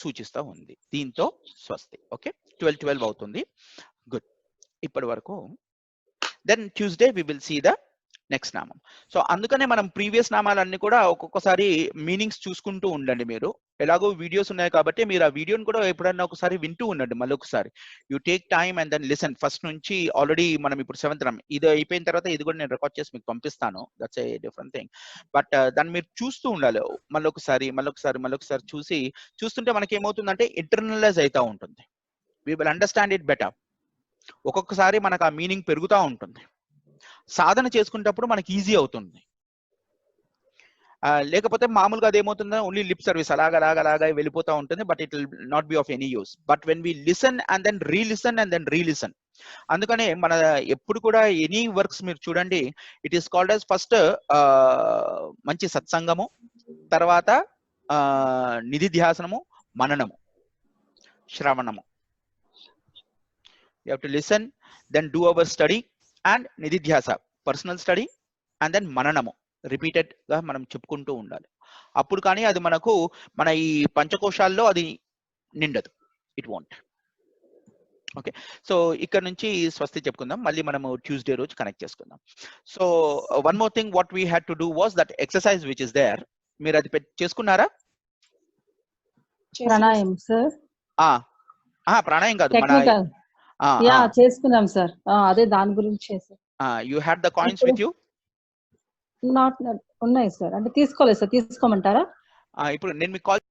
సూచిస్తూ ఉంది. దీంతో స్వస్తి. ఓకే, 12 అవుతుంది. గుడ్. ఇప్పటి వరకు then Tuesday we will see the next నామం. సో అందుకనే మనం ప్రీవియస్ నామాలన్నీ కూడా ఒక్కొక్కసారి మీనింగ్స్ చూసుకుంటూ ఉండండి. మీరు ఎలాగో వీడియోస్ ఉన్నాయి కాబట్టి మీరు ఆ వీడియోని కూడా ఎప్పుడన్నా ఒకసారి వింటూ ఉండండి. మళ్ళీ ఒకసారి you take time and then listen. First నుంచి ఆల్రెడీ మనం ఇప్పుడు 7th నామం ఇది అయిపోయిన తర్వాత ఇది కూడా నేను రికార్డ్ చేసి మీకు పంపిస్తాను. That's a different thing. But దాన్ని మీరు చూస్తూ ఉండాలి. మళ్ళొకసారి చూస్తుంటే మనకి ఏమవుతుందంటే ఇంటర్నలైజ్ అవుతూ ఉంటుంది. We will understand it better. ఒక్కొక్కసారి మనకు ఆ మీనింగ్ పెరుగుతూ ఉంటుంది. సాధన చేసుకునేటప్పుడు మనకి ఈజీ అవుతుంది. లేకపోతే మామూలుగా అదేమవుతుందో ఓన్లీ లిప్ సర్వీస్ అలాగా వెళ్ళిపోతూ ఉంటుంది. But it will not be of any use. But when we listen and then relisten. అందుకనే మన ఎప్పుడు కూడా ఎనీ వర్క్స్ మీరు చూడండి, it is called as first మంచి సత్సంగము, తర్వాత నిధిధ్యాసనము, మననము, శ్రవణము. You have to listen, then do our study and నిధిధ్యాస, పర్సనల్ స్టడీ, అండ్ దెన్ మననము రిపీటెడ్ గా మనం చెప్పుకుంటూ ఉండాలి. అప్పుడు కానీ అది మనకు మన ఈ పంచకోశాల్లో అది నిండదు. It want. ఓకే, సో ఇక్కడ నుంచి స్వస్తి చెప్పుకుందాం. మళ్ళీ మనము ట్యూస్డే రోజు కనెక్ట్ చేసుకుందాం. So one more thing what we had to do was that exercise which is there. మీరు అది చేసుకున్నారా? ప్రాణాయామం సార్. ప్రాణాయామం కాదు, మన చేసుకున్నాం సార్. అదే దాని గురించి. You had the coins with you? Not ఉన్నాయి సార్. అంటే తీసుకోలేదు సార్. తీసుకోమంటారా? ఇప్పుడు నేను మీకు కాల్